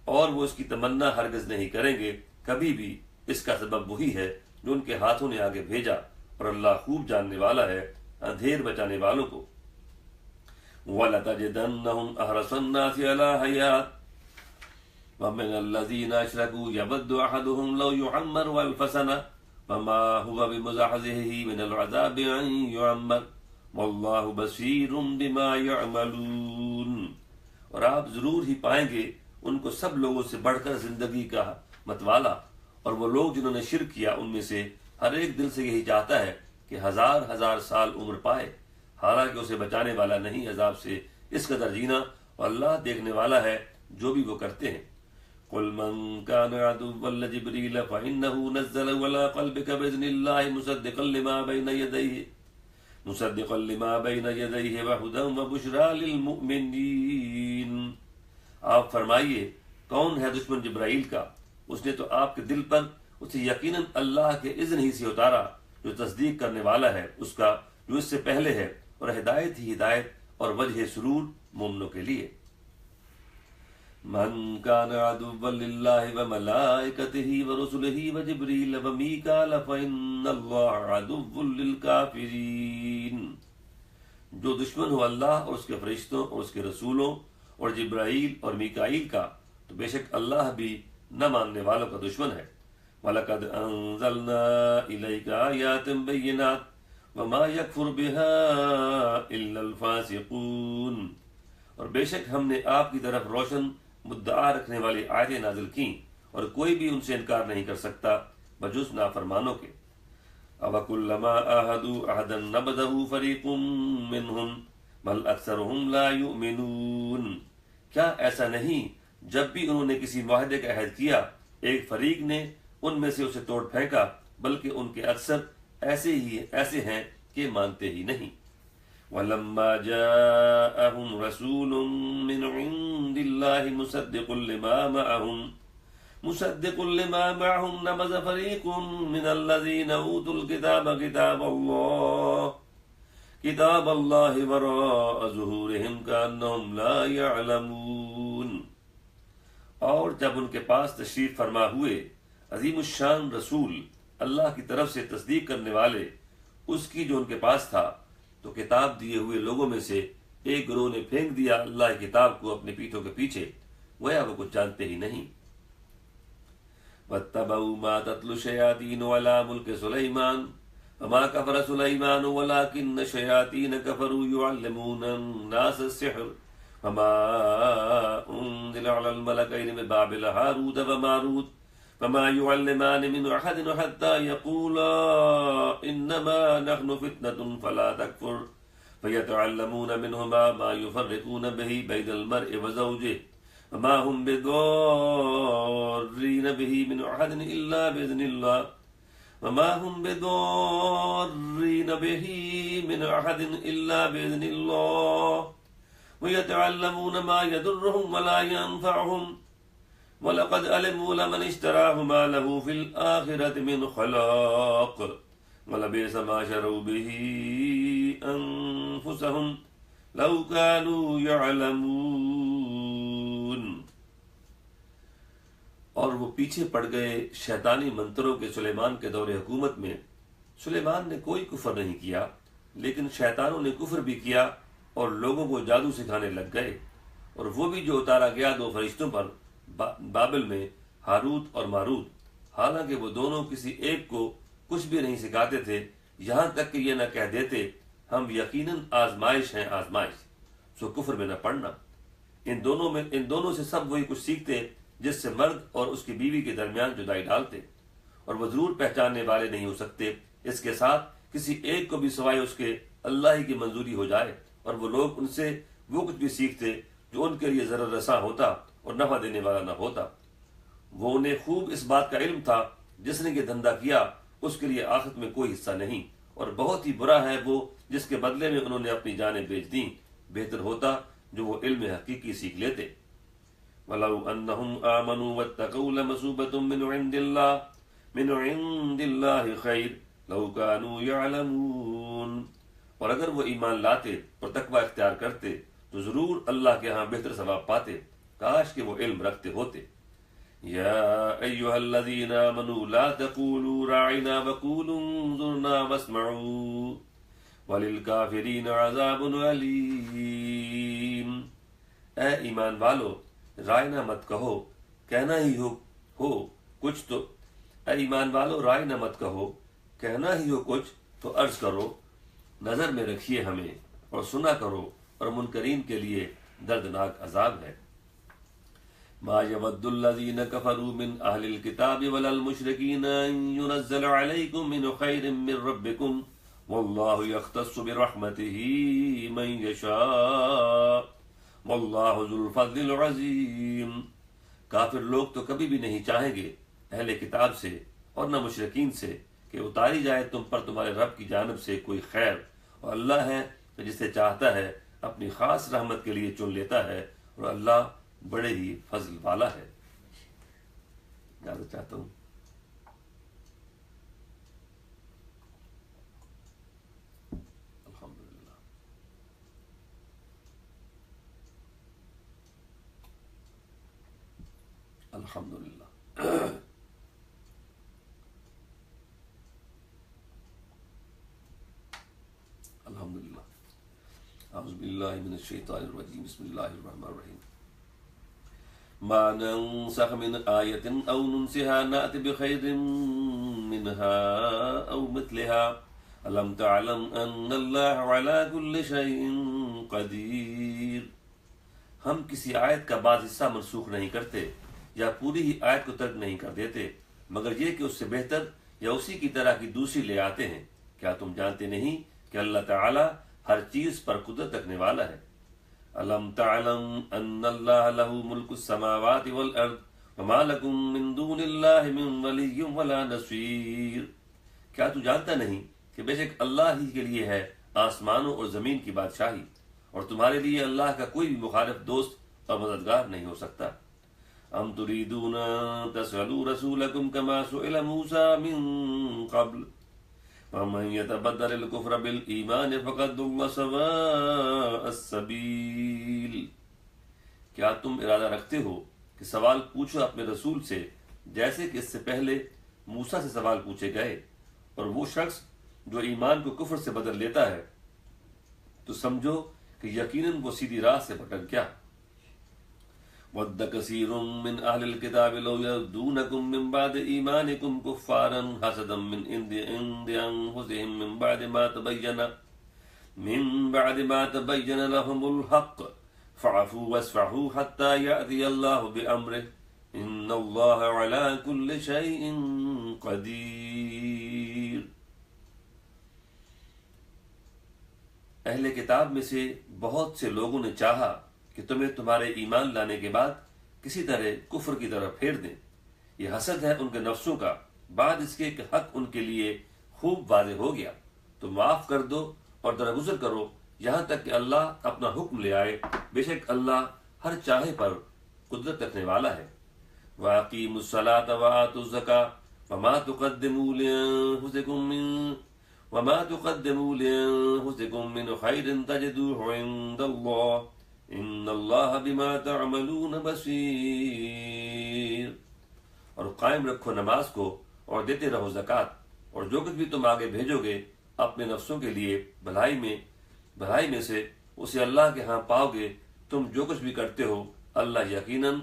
اور وہ اس کی تمنا ہرگز نہیں کریں گے کبھی بھی، اس کا سبب وہی ہے جو ان کے ہاتھوں نے آگے بھیجا، اور اللہ خوب جاننے والا ہے اندھیر بچانے والوں کو۔ وَلَتَجِدَنَّهُمْ أَحْرَصَ النَّاسِ عَلَىٰ حَيَاةٍ وَمِنَ الَّذِينَ أَشْرَكُوا يَوَدُّ أَحَدُهُمْ لَوْ يُعَمَّرُ أَلْفَ سَنَةٍ وَمَا هُوَ بِمُزَحْزِحِهِ مِنَ الْعَذَابِ أَن يُعَمَّرَ وَاللَّهُ بَصِيرٌ بِمَا يَعْمَلُونَ۔ اور آپ ضرور ہی پائیں گے ان کو سب لوگوں سے بڑھ کر زندگی کا متوالا، اور وہ لوگ جنہوں نے شرک کیا ان میں سے ہر ایک دل سے یہی چاہتا ہے کہ ہزار ہزار سال عمر پائے، حالانکہ اسے بچانے والا نہیں عذاب سے اس قدر جینا، اور اللہ دیکھنے والا ہے جو بھی وہ کرتے ہیں۔ قل من كان عدوا لجبريل فإنه نزله على قلبك بإذن الله مصدقا لما بين يديه وهدى وبشرى للمؤمنين۔ آپ فرمائیے کون ہے دشمن جبرائیل کا؟ اس نے تو آپ کے دل پر اسے یقیناً اللہ کے اذن ہی سے اتارا جو تصدیق کرنے والا ہے اس کا جو اس سے پہلے ہے، اور ہدایت ہی ہدایت اور وجہ سرور مومنوں کے لیے۔ من كان عدوا لله وملائكته ورسله وجبريل وميكال فإن الله عدو للكافرين۔ جو دشمن ہو اللہ اور اس کے فرشتوں اور اس کے رسولوں اور جبرائیل اور میکائیل کا تو بے شک اللہ بھی نہ ماننے والوں کا دشمن ہے۔ وَلَقَدْ أَنزَلْنَا إِلَيْكَ آيَاتٍ بَيِّنَاتٍ وَمَا يَكْفُرُ بِهَا إِلَّا الْفَاسِقُونَ، اور بے شک ہم نے آپ کی طرف روشن مدعا رکھنے والی آیتیں نازل کیں اور کوئی بھی ان سے انکار نہیں کر سکتا بجز نافرمانوں کے۔ أَوَكُلَّمَا عَاهَدُوا عَهْدًا نَبَذَهُ فَرِيقٌ مِّنْهُمْ بَلْ أَكْثَرُهُمْ لَا يُؤْمِنُونَ، کیا ایسا نہیں جب بھی انہوں نے کسی معاہدے کا عہد کیا ایک فریق نے ان میں سے اسے توڑ پھینکا، بلکہ ان کے اکثر ایسے ہیں کہ مانتے ہی نہیں۔ وَلَمَّا جَاءَهُمْ رَسُولٌ مِّنْ عِندِ اللَّهِ مُصَدِّقٌ لِمَا مَعَهُمْ مصدق لما معهم نبذ فريق من الذين اوتوا الكتاب كتاب الله وراء ظهورهم كأنهم لا يعلمون۔ اور جب ان کے پاس تشریف فرما ہوئے عظیم الشان رسول اللہ کی طرف سے تصدیق کرنے والے اس کی جو ان کے پاس تھا، تو کتاب دیے ہوئے لوگوں میں سے ایک گروہ نے پھینک دیا اللہ کی کتاب کو اپنے پیٹھوں کے پیچھے، گویا وہ کچھ جانتے ہی نہیں۔ وَاتَّبَعُوا مَا تَتْلُو الشَّيَاطِينُ عَلَىٰ مُلْكِ سُلَيْمَانَ وَمَا كَفَرَ سُلَيْمَانُ وَلَٰكِنَّ الشَّيَاطِينَ كَفَرُوا يُعَلِّمُونَ النَّاسَ السِّحْرَ وَمَا أُنزِلَ عَلَى الْمَلَكَيْنِ بِبَابِلَ هَارُوتَ وَمَارُوتَ وَمَا يُعَلِّمَانِ مِنْ أَحَدٍ حَتَّىٰ يَقُولَا إِنَّمَا نَحْنُ فِتْنَةٌ فَلَا تَكْفُرْ فَيَتَعَلَّمُونَ مِنْهُمَا مَا يُفَرِّقُونَ بِهِ بَيْنَ الْمَرْءِ وَزَوْجِهِ وَمَا هُمْ بِضَارِّينَ بِهِ مِنْ أَحَدٍ إِلَّا بِإِذْنِ اللَّهِ وَمَا هُمْ بِضَارِّينَ بِهِ مِنْ أَحَدٍ إِلَّا بِإِذْنِ اللَّهِ وَيَتَعَلَّمُونَ مَا يَضُرُّهُمْ وَلَا يَنفَعُهُمْ وَلَقَدْ عَلِمُوا لَمَنِ اشْتَرَاهُ مَا لَهُ فِي الْآخِرَةِ مِنْ خَلَاقٍ وَلَبِئْسَ مَا شَرَوْا بِهِ أَنفُسَهُمْ لَوْ كَانُوا يَعْلَمُونَ۔ اور وہ پیچھے پڑ گئے شیطانی منتروں کے سلیمان کے دور حکومت میں۔ سلیمان نے کوئی کفر نہیں کیا، لیکن شیطانوں نے کفر بھی کیا اور لوگوں کو جادو سکھانے لگ گئے، اور وہ بھی جو اتارا گیا دو فرشتوں پر بابل میں، ہاروت اور ماروت، حالانکہ وہ دونوں کسی ایک کو کچھ بھی نہیں سکھاتے تھے، یہاں تک کہ یہ نہ کہہ دیتے ہم یقیناً آزمائش ہیں آزمائش، سو کفر میں نہ پڑنا۔ ان دونوں سے سب وہی کچھ سیکھتے جس سے مرد اور اس کی بیوی کے درمیان جدائی ڈالتے، اور وہ ضرور پہچاننے والے نہیں ہو سکتے اس کے ساتھ کسی ایک کو بھی سوائے اس کے اللہ ہی کی منظوری ہو جائے، اور وہ لوگ ان سے وہ کچھ بھی سیکھتے جو ان کے لیے ضرر رساں ہوتا اور نفع دینے والا نہ ہوتا۔ وہ انہیں خوب اس بات کا علم تھا جس نے یہ دھندا کیا اس کے لیے آخرت میں کوئی حصہ نہیں، اور بہت ہی برا ہے وہ جس کے بدلے میں انہوں نے اپنی جانیں بیچ دیں۔ بہتر ہوتا جو وہ علم حقیقی سیکھ لیتے۔ وَلَوْ أَنَّهُمْ آمَنُوا وَاتَّقَوْا لَمَثُوبَةٌ مِّنْ عِندِ اللَّهِ خَيْرٌ لَوْ كَانُوا يَعْلَمُونَ۔ اور اگر وہ ایمان لاتے اور تقوی اختیار کرتے تو ضرور اللہ کے ہاں بہتر ثواب پاتے، کاش کہ وہ علم رکھتے ہوتے۔ یا ایھا الذین آمنوا لا تقولوا راعنا وقولوا انظرنا واسمعوا وللکافرین عذاب علیم۔ اے ایمان والو، رائنا مت کہو، کہنا ہی ہو کچھ تو اے ایمان والو رائنا مت کہو، کہنا ہی ہو کچھ تو عرض کرو، نظر میں رکھیے ہمیں اور سنا کرو، اور منکرین کے لیے دردناک عذاب ہے۔ ما يود الذين كفروا من اهل الكتاب ولا المشركين ان ينزل عليكم من خير من ربكم والله يختص برحمته من يشاء والله ذو الفضل العظيم۔ کافر لوگ تو کبھی بھی نہیں چاہیں گے اہل کتاب سے اور نہ مشرکین سے کہ اتاری جائے تم پر تمہارے رب کی جانب سے کوئی خیر، اور اللہ ہے جسے چاہتا ہے اپنی خاص رحمت کے لیے چن لیتا ہے، اور اللہ بڑے ہی فضل والا ہے۔ اجازت چاہتا ہوں۔ الحمدللہ الحمدللہ الحمدللہ۔ اعوذ باللہ من الشیطان الرجیم، بسم اللہ الرحمن الرحیم۔ ما ننسخ من آیت او ننسها نأت بخیر منها او مثلها الم تعلم ان اللہ علی کل شیء قدیر۔ ہم کسی آیت کا بعض حصہ منسوخ نہیں کرتے یا پوری ہی آیت کو ترک نہیں کر دیتے، مگر یہ کہ اس سے بہتر یا اسی کی طرح کی دوسری لے آتے ہیں۔ کیا تم جانتے نہیں کہ اللہ تعالی ہر چیز پر قدرت رکھنے والا ہے؟ الم تعلم ان اللہ لہ ملک السماوات والارض وما لکم من دون اللہ من ولی ولا نصیر۔ کیا تو جانتا نہیں کہ بے شک اللہ ہی کے لیے ہے آسمانوں اور زمین کی بادشاہی، اور تمہارے لیے اللہ کا کوئی بھی مخالف دوست اور مددگار نہیں ہو سکتا۔ ام تريدون تسألوا رسولكم كما سئل موسى من قبل ومن يتبدل الكفر بالإيمان فقد ضل سواء السبيل۔ کیا تم ارادہ رکھتے ہو کہ سوال پوچھو اپنے رسول سے جیسے کہ اس سے پہلے موسیٰ سے سوال پوچھے گئے، اور وہ شخص جو ایمان کو کفر سے بدل لیتا ہے تو سمجھو کہ یقیناً وہ سیدھی راہ سے بھٹک گیا۔ وَدَّ كَثِيرٌ مِّنْ أَهْلِ الْكِتَابِ لَوْ يَرُدُّونَكُم مِّن بَعْدِ إِيمَانِكُمْ كُفَّارًا حَسَدًا مِّنْ عِندِ أَنفُسِهِم مِّن بَعْدِ مَا تَبَيَّنَ لَهُمُ الْحَقُّ فَاعْفُوا وَاصْفَحُوا حَتَّى يَأْتِيَ اللَّهُ بِأَمْرِهِ إِنَّ اللَّهَ عَلَىٰ كُلِّ شَيْءٍ قَدِيرٌ۔ اہل کتاب میں سے بہت سے لوگوں نے چاہا کہ تمہیں تمہارے ایمان لانے کے بعد کسی طرح کفر کی طرف پھیر دیں۔ یہ حسد ہے ان کے نفسوں کا، بعد اس کے کہ حق ان کے لیے خوب واضح ہو گیا۔ تو معاف کر دو اور درگزر کرو یہاں تک کہ اللہ اپنا حکم لے آئے، بے شک اللہ ہر چاہے پر قدرت رکھنے والا ہے۔ وَأَقِيمُوا الصَّلَاةَ وَآتُوا الزَّكَاةَ وَمَا تُقَدِّمُوا لِأَنفُسِكُم مِّنْ خَيْرٍ تَجِدُوهُ عِندَ اللَّهِ ان اللہ بما تعملون بصیر۔ اور قائم رکھو نماز کو اور دیتے رہو زکوٰۃ، اور جو کچھ بھی تم آگے بھیجو گے اپنے نفسوں کے لیے بھلائی میں سے اسے اللہ کے ہاں پاؤ گے۔ تم جو کچھ بھی کرتے ہو اللہ یقیناً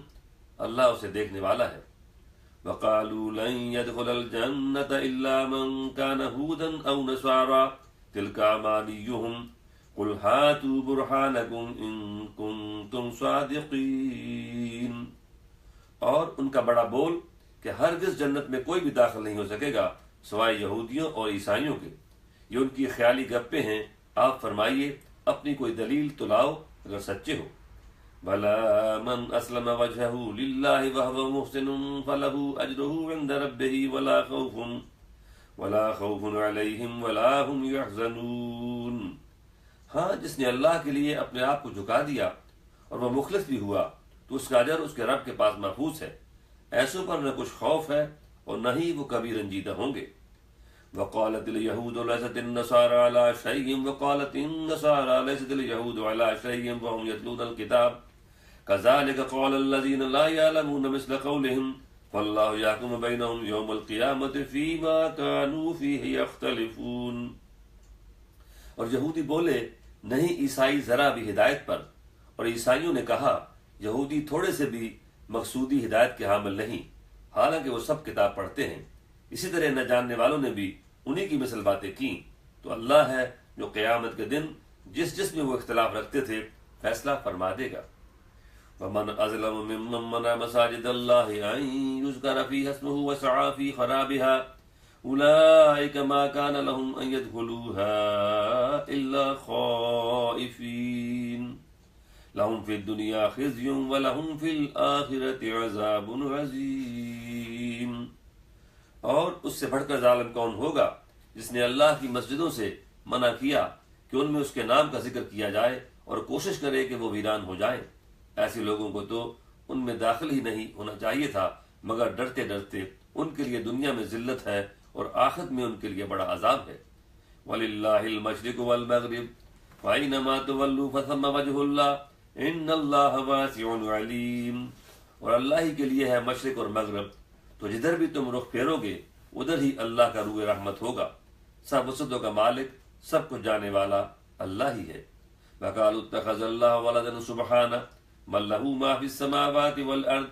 اللہ اسے دیکھنے والا ہے۔ وقالوا لن يدخل الجنة الا من كان هودا او نصارى تلك امانيهم قل هاتوا برهانكم ان كنتم صادقین۔ اور ان کا بڑا بول کہ ہرگز جنت میں کوئی بھی داخل نہیں ہو سکے گا سوائے یہودیوں اور عیسائیوں کے، یہ ان کی خیالی گپیں ہیں، آپ فرمائیے اپنی کوئی دلیل تو لاؤ اگر سچے ہو۔ بھلا من اسلم وجهه لله وهو محسن فله اجره عند ربه ولا خوف عليهم ولا هم يحزنون۔ ہاں، جس نے اللہ کے لیے اپنے آپ کو جھکا دیا اور وہ مخلص بھی ہوا تو اس کا اجر اس کے رب کے پاس محفوظ ہے، ایسوں پر نہ کچھ خوف ہے اور نہ ہی وہ کبھی رنجیدہ ہوں گے۔ وقالت اليهود ليست النصارى على شيء وقالت النصارى ليست اليهود على شيء وهم يتلون الكتاب كذلك قال الذين لا يعلمون مثل قولهم والله يحكم بينهم يوم القيامة فيما كانوا فيه يختلفون۔ اور یہودی بولے نہیں عیسائی ذرا بھی ہدایت پر، اور عیسائیوں نے کہا یہودی تھوڑے سے بھی مقصودی ہدایت کے حامل نہیں، حالانکہ وہ سب کتاب پڑھتے ہیں۔ اسی طرح نہ جاننے والوں نے بھی انہی کی مثل باتیں کی۔ تو اللہ ہے جو قیامت کے دن جس میں وہ اختلاف رکھتے تھے فیصلہ فرما دے گا۔ وَمَنْ أَظْلَمُ مِمَّنْ مَنَعَ مَسَاجِدَ اللَّهِ أَنْ يُذْكَرَ فِيهَا اسْمُهُ وَسَعَىٰ فِي خَرَابِهَا أُولَٰئِكَ مَا كَانَ لَهُمْ أَنْ يَدْخُلُوهَا إِلَّا خَائِفِينَ لَهُمْ فِي الدُّنْيَا خِزْيٌ وَلَهُمْ فِي الْآخِرَةِ عَذَابٌ عَظِيمٌ۔ اور اس سے بڑھ کر ظالم کون ہوگا جس نے اللہ کی مسجدوں سے منع کیا کہ ان میں اس کے نام کا ذکر کیا جائے اور کوشش کرے کہ وہ ویران ہو جائیں۔ ایسے لوگوں کو تو ان میں داخل ہی نہیں ہونا چاہیے تھا، مگر ڈرتے ڈرتے ان کے لیے دنیا میں ذلت ہے اور آخرت میں ان کے لیے بڑا عذاب ہے۔ وَلِلَّهِ الْمَشْرِقُ وَالْمَغْرِبُ فَأَيْنَمَا تُوَلُّوا فَثَمَّ وَجْهُ اللَّهِ إِنَّ اللَّهَ وَاسِعٌ عَلِيمٌ۔ اور اللہ ہی کے لیے ہے مشرق اور مغرب، تو جدھر بھی تم رخ پھیرو گے ادھر ہی اللہ کا روح رحمت ہوگا۔ سب وسعتوں کا مالک، سب کچھ جانے والا اللہ ہی ہے۔ وَقَالُوا اتَّخَذَ اللَّهُ وَلَدًا سُبْحَانَهُ بل له ما في السماوات والارض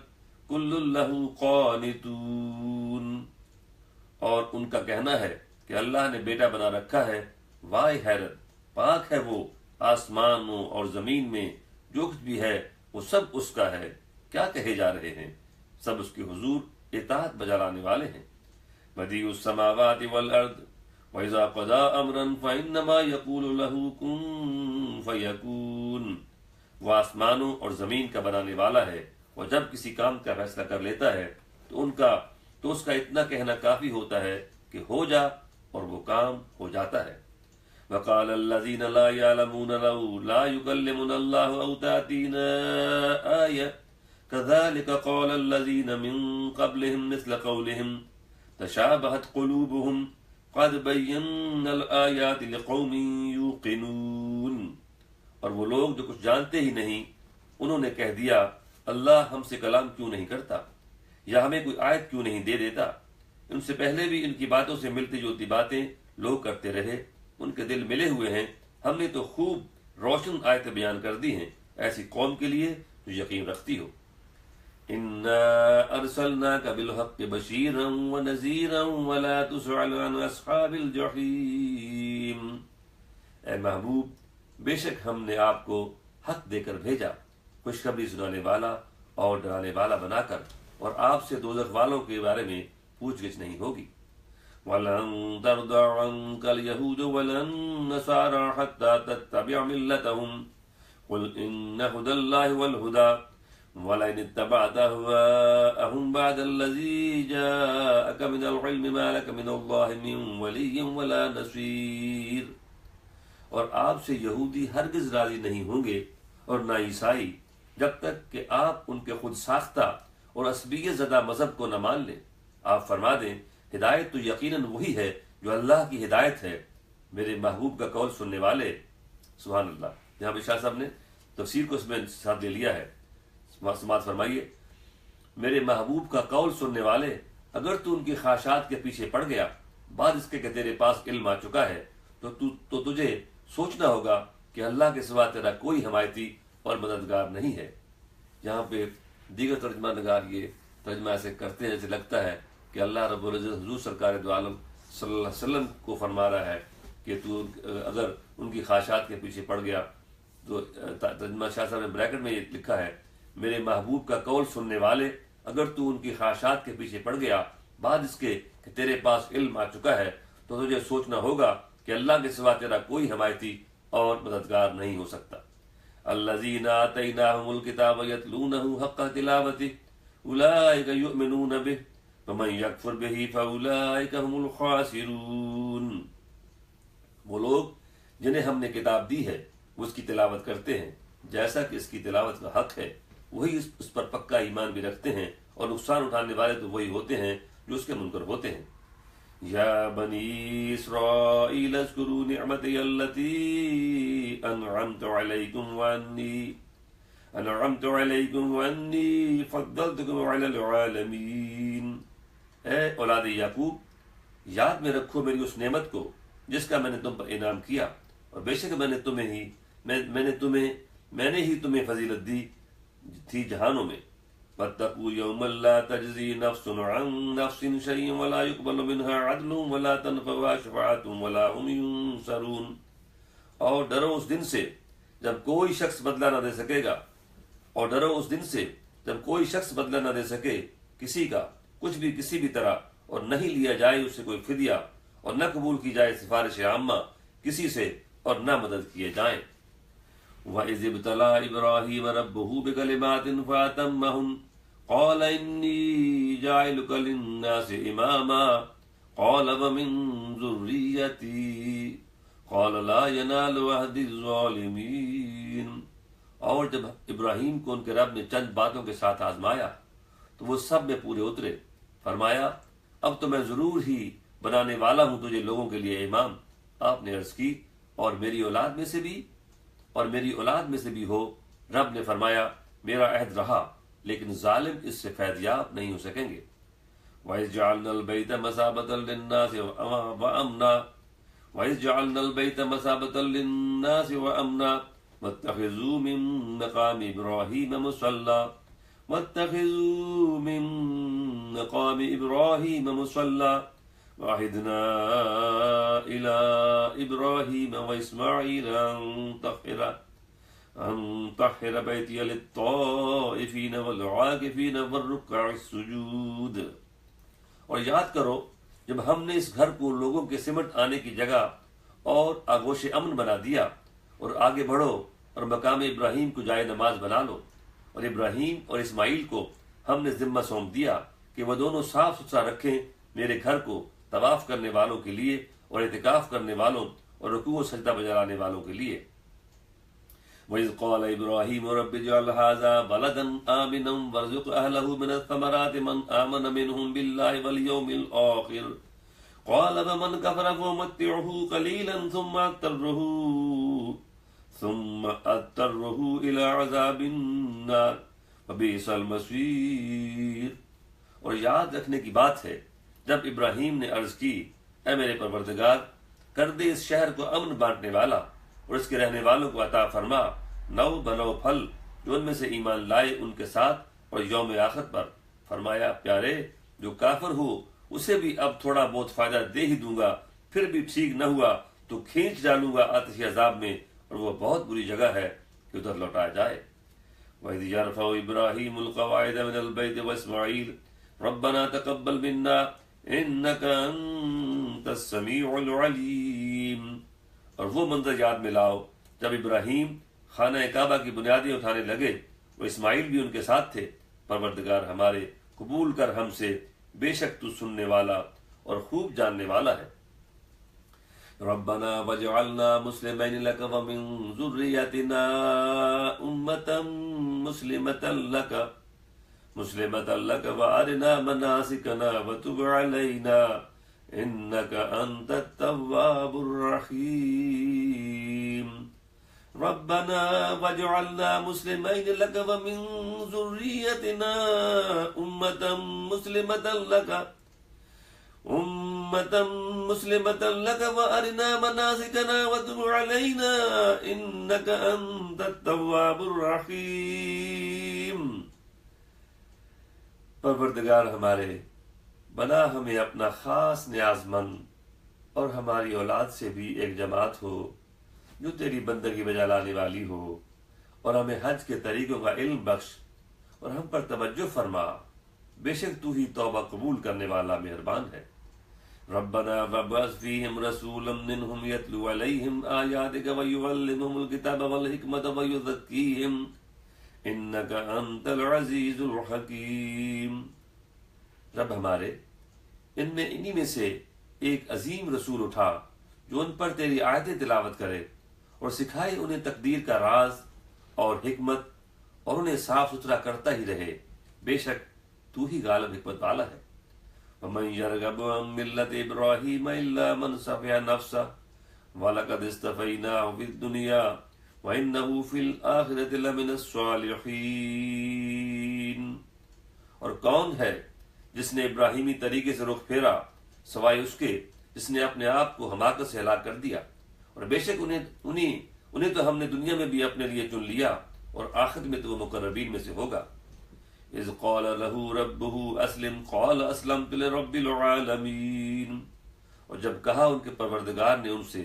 كل له قانتون۔ اور ان کا کہنا ہے کہ اللہ نے بیٹا بنا رکھا ہے، وائے حیرت، پاک ہے وہ آسمانوں اور زمین میں جو کچھ بھی ہے وہ سب اس کا ہے، کیا کہے جا رہے ہیں، سب اس کے حضور اطاعت بجا لانے والے ہیں۔ بدیع السماوات والارض وَإِذَا قَضَىٰ أَمْرًا فَإِنَّمَا يَقُولُ لَهُ كُن فَيَكُونُ۔ وہ آسمانوں اور زمین کا بنانے والا ہے، اور جب کسی کام کا فیصلہ کر لیتا ہے تو اس کا اتنا کہنا کافی ہوتا ہے کہ ہو جا، اور وہ کام ہو جاتا ہے۔ وَقَالَ الَّذِينَ لَا يَعْلَمُونَ لَوْلَا يُكَلِّمُنَا اللَّهُ أَوْ تَأْتِينَا آيَةٌ كذلك قال الذين من قبلهم مثل قولهم تشابهت قلوبهم قد بينا الآيات لقوم يوقنون۔ اور وہ لوگ جو کچھ جانتے ہی نہیں انہوں نے کہہ دیا اللہ ہم سے کلام کیوں نہیں کرتا یا ہمیں کوئی آیت کیوں نہیں دے دیتا۔ ان سے پہلے بھی ان کی باتوں سے ملتی جلتی باتیں لوگ کرتے رہے، ان کے دل ملے ہوئے ہیں، ہم نے تو خوب روشن آیتیں بیان کر دی ہیں ایسی قوم کے لیے جو یقین رکھتی ہو۔ اِنَّا أَرْسَلْنَاكَ بِالْحَقِّ بَشِيرًا وَنَذِيرًا وَلَا تُسْأَلُ عَنْ أَصْحَابِ الْجَحِيمِ۔ اے محبوب، بے شک ہم نے آپ کو حق دے کر بھیجا، خوشخبری سنانے والا اور ڈرانے والا بنا کر، اور آپ سے دوزخ والوں کے بارے میں پوچھ گچھ نہیں ہوگی۔ وَلَن تَرْضَىٰ عَنكَ الْيَهُودُ وَلَا النَّصَارَىٰ حَتَّىٰ تَتَّبِعَ مِلَّتَهُمْ قُلْ إِنَّ هُدَى اللَّهِ وَالْهُدَىٰ وَلَئِنِ اتَّبَعْتَ أَهْوَاءَهُمْ بَعْدَ الَّذِي جَاءَكَ مِنَ الْعِلْمِ مَا لَكَ مِنَ اللَّهِ مِن وَلِيٍّ وَلَا نَصِيرٍ۔ اور آپ سے یہودی ہرگز راضی نہیں ہوں گے اور نہ عیسائی، جب تک کہ آپ ان کے خود ساختہ اور عصبیت زدہ مذہب کو نہ مان لیں۔ آپ فرما دیں ہدایت تو یقیناً وہی ہے جو اللہ کی ہدایت ہے، میرے محبوب کا قول سننے والے۔ سبحان اللہ۔ یہاں پہ شاہ صاحب نے تفسیر کو اس میں ساتھ لے لیا ہے۔ سماعت فرمائیے، میرے محبوب کا قول سننے والے، اگر تو ان کی خواہشات کے پیچھے پڑ گیا بعد اس کے کہ تیرے پاس علم آ چکا ہے تو تجھے سوچنا ہوگا کہ اللہ کے سوا تیرا کوئی حمایتی اور مددگار نہیں ہے۔ یہاں پہ دیگر ترجمہ نگار یہ ترجمہ ایسے کرتے ہیں جیسے لگتا ہے کہ اللہ رب العزت حضور سرکار دو عالم صلی اللہ علیہ وسلم کو فرما رہا ہے کہ تو اگر ان کی خواہشات کے پیچھے پڑ گیا تو ترجمہ شاہ صاحب نے بریکٹ میں یہ لکھا ہے میرے محبوب کا قول سننے والے، اگر تو ان کی خواہشات کے پیچھے پڑ گیا بعد اس کے کہ تیرے پاس علم آ چکا ہے تو تجھے سوچنا ہوگا کہ اللہ کے سوا تیرا کوئی حمایتی اور مددگار نہیں ہو سکتا۔ الذین آتیناہم الکتاب یتلونہ حق تلاوتہ اولئک یؤمنون بہ ومن یکفر بہ فاولئک هم الخاسرون۔ وہ لوگ جنہیں ہم نے کتاب دی ہے وہ اس کی تلاوت کرتے ہیں جیسا کہ اس کی تلاوت کا حق ہے، وہی اس پر پکا ایمان بھی رکھتے ہیں، اور نقصان اٹھانے والے تو وہی ہوتے ہیں جو اس کے منکر ہوتے ہیں۔ یا بنی اسرائیل اذکروا نعمتی التی انعمت علیکم وانی فضلتکم علی العالمین۔ اے اولاد یعقوب، یاد میں رکھو میری اس نعمت کو جس کا میں نے تم پر انعام کیا، اور بے شک میں نے ہی تمہیں فضیلت دی تھی جہانوں میں۔ واتقوا یوما لا تجزی نفس عن نفس شیئا ولا يقبل منها عدل ولا تنفعها شفاعة ولا هم ينصرون۔ اور ڈرو اس دن سے جب کوئی شخص بدلہ نہ دے سکے گا، اور ڈرو اس دن سے جب کوئی شخص بدلہ نہ دے سکے کسی کا کچھ بھی کسی بھی طرح، اور نہیں لیا جائے اس سے کوئی فدیہ، اور نہ قبول کی جائے سفارش عامہ کسی سے، اور نہ مدد کیے جائیں۔ وَإِذِ ابْتَلَىٰ إِبْرَاهِيمَ رَبُّهُ بِكَلِمَاتٍ فَأَتَمَّهُنَّ قَالَ إِنِّي جَاعِلُكَ لِلنَّاسِ إِمَامًا قَالَ وَمِن ذُرِّيَّتِي قَالَ لَا يَنَالُ عَهْدِي الظَّالِمِينَ۔ اور جب ابراہیم کو ان کے رب نے چند باتوں کے ساتھ آزمایا تو وہ سب میں پورے اترے۔ فرمایا اب تو میں ضرور ہی بنانے والا ہوں تجھے لوگوں کے لیے امام۔ آپ نے عرض کی اور میری اولاد میں سے بھی ہو۔ رب نے فرمایا میرا عہد رہا، لیکن ظالم اس سے فیض یاب نہیں ہو سکیں گے۔ وَإِذْ جَعَلْنَا الْبَيْتَ مَثَابَةً لِلنَّاسِ وَأَمْنًا وَاتَّخِذُوا مِن مَّقَامِ إِبْرَاهِيمَ مُصَلًّى وَعَهِدْنَا إِلَىٰ إِبْرَاهِيمَ وَإِسْمَاعِيلَ أَن طَهِّرَ بَيْتِيَ لِلطَّائِفِينَ وَالْعَاكِفِينَ وَالرُّكَّعِ السُّجُودِ۔ اور یاد کرو جب ہم نے اس گھر کو لوگوں کے سمٹ آنے کی جگہ اور آغوش امن بنا دیا، اور آگے بڑھو اور مقام ابراہیم کو جائے نماز بنا لو، اور ابراہیم اور اسماعیل کو ہم نے ذمہ سونپ دیا کہ وہ دونوں صاف ستھرا رکھیں میرے گھر کو طواف کرنے والوں کے لیے اور اعتکاف کرنے والوں اور رکوع و سجدہ بجانے والوں کے لیے۔ وَإِذْ قَالَ إِبْرَاهِيمُ رَبِّ اجْعَلْ هَٰذَا بَلَدًا آمِنًا وَارْزُقْ أَهْلَهُ مِنَ الثَّمَرَاتِ مَنْ آمَنَ مِنْهُم بِاللَّهِ وَالْيَوْمِ الْآخِرِ قَالَ فَمَنْ كَفَرَ فَأُمَتِّعُهُ قَلِيلًا ثُمَّ أَضْطَرُّهُ إِلَىٰ عَذَابِ النَّارِ وَبِئْسَ الْمَصِيرُ۔ اور یاد رکھنے کی بات ہے جب ابراہیم نے عرض کی، اے میرے پروردگار، کر دے اس شہر کو امن بانٹنے والا اور اس کے رہنے والوں کو عطا فرما نو بنو پھل جو ان میں سے ایمان لائے ان کے ساتھ اور یوم آخر پر۔ فرمایا پیارے جو کافر ہو اسے بھی اب تھوڑا بہت فائدہ دے ہی دوں گا، پھر بھی ٹھیک نہ ہوا تو کھینچ ڈالوں گا آتشی عذاب میں، اور وہ بہت بری جگہ ہے کہ ادھر لوٹایا جائے۔ وَإِذْ يَرْفَعُ إِبْرَاهِيمُ الْقَوَاعِدَ مِنَ الْبَيْتِ وَإِسْمَاعِيلُ رَبَّنَا تَقَبَّلْ مِنَّا إِنَّكَ أَنْتَ السَّمِيعُ الْعَلِيمُ۔ اور وہ منظر یاد میں لاؤ جب ابراہیم خانہ کعبہ کی بنیادیں اٹھانے لگے، وہ اسماعیل بھی ان کے ساتھ تھے۔ پروردگار ہمارے قبول کر ہم سے، بے شک تو سننے والا اور خوب جاننے والا ہے۔ ربنا وجعلنا مسلمین لک ومن ذریتنا امة مسلمة لک وارنا مناسکنا وتب علینا انک انت التواب الرحیم۔ ربنا وجعلنا مسلمین لک ومن ذریتنا امة مسلمة لك وارنا مناسکنا وتب علینا انک انت التواب الرحیم۔ پروردگار ہمارے، بنا ہمیں اپنا خاص نیاز مند اور ہماری اولاد سے بھی ایک جماعت ہو جو تیری بندگی بجا لانے والی ہو، اور ہمیں حج کے طریقوں کا علم بخش اور ہم پر توجہ فرما، بے شک تو ہی توبہ قبول کرنے والا مہربان ہے۔ ربنا وابعث فیہم رسولا منہم یتلو علیہم آیاتک ویعلمہم الکتاب والحکمت ویزکیہم انک انت العزیز الحکیم۔ رب ہمارے، انہی میں سے ایک عظیم رسول اٹھا جو ان پر تیری آیتیں تلاوت کرے اور سکھائے انہیں تقدیر کا راز اور حکمت، اور انہیں صاف ستھرا کرتا ہی رہے، بے شک تو ہی غالب حکمت والا ہے۔ وَمَن يَرْغَبُ عَن مِّلَّةِ إِبْرَاهِيمَ إِلَّا مَن سَفِهَ نَفْسَهُ وَلَقَدِ اصْطَفَيْنَاهُ فِي الدُّنْيَا وَإِنَّهُ فِي الْآخِرَةِ لَمِنَ الصَّالِحِينَ۔ اور کون ہے جس نے ابراہیمی طریقے سے رخ پھیرا سوائے اس کے جس نے اپنے آپ کو حماقت سے ہلاک کر دیا، اور بے شک انہیں تو ہم نے دنیا میں بھی اپنے لیے چن لیا، اور آخرت میں تو وہ مقربین میں سے ہوگا۔ اذ قال له ربه اسلم قال اسلمت لرب العالمین۔ اور جب کہا ان کے پروردگار نے ان سے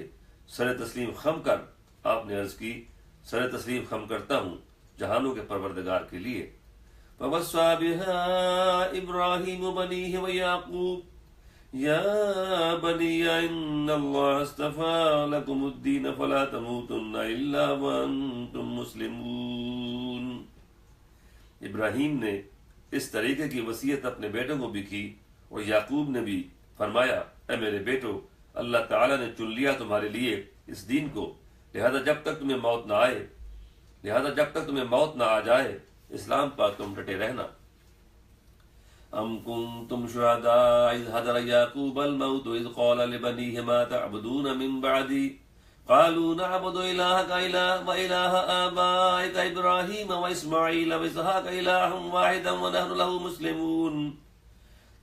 سر تسلیم خم کر، آپ نے عرض کی سر تسلیم خم کرتا ہوں جہانوں کے پروردگار کے لیے۔ فوصى بها ابراہیم بنیہ ویعقوب یا بنی ان اللہ اصطفى لکم الدین فلا تموتن الا وانتم مسلمون۔ ابراہیم نے اس طریقے کی وصیت اپنے بیٹوں کو بھی کی، اور یعقوب نے بھی فرمایا اے میرے بیٹو، اللہ تعالیٰ نے چن لیا تمہارے لیے اس دین کو، لہذا جب تک تمہیں موت نہ آ جائے اسلام پر تم ڈٹے رہنا۔ ام کنتم شہداء اذ حضر یعقوب الموت اذ قال لبنیہ ما تعبدون من بعدی قالوا نعبد إلهك وإله آبائك إبراهيم وإسماعيل وإسحاق إلها واحدا ونحن له مسلمون۔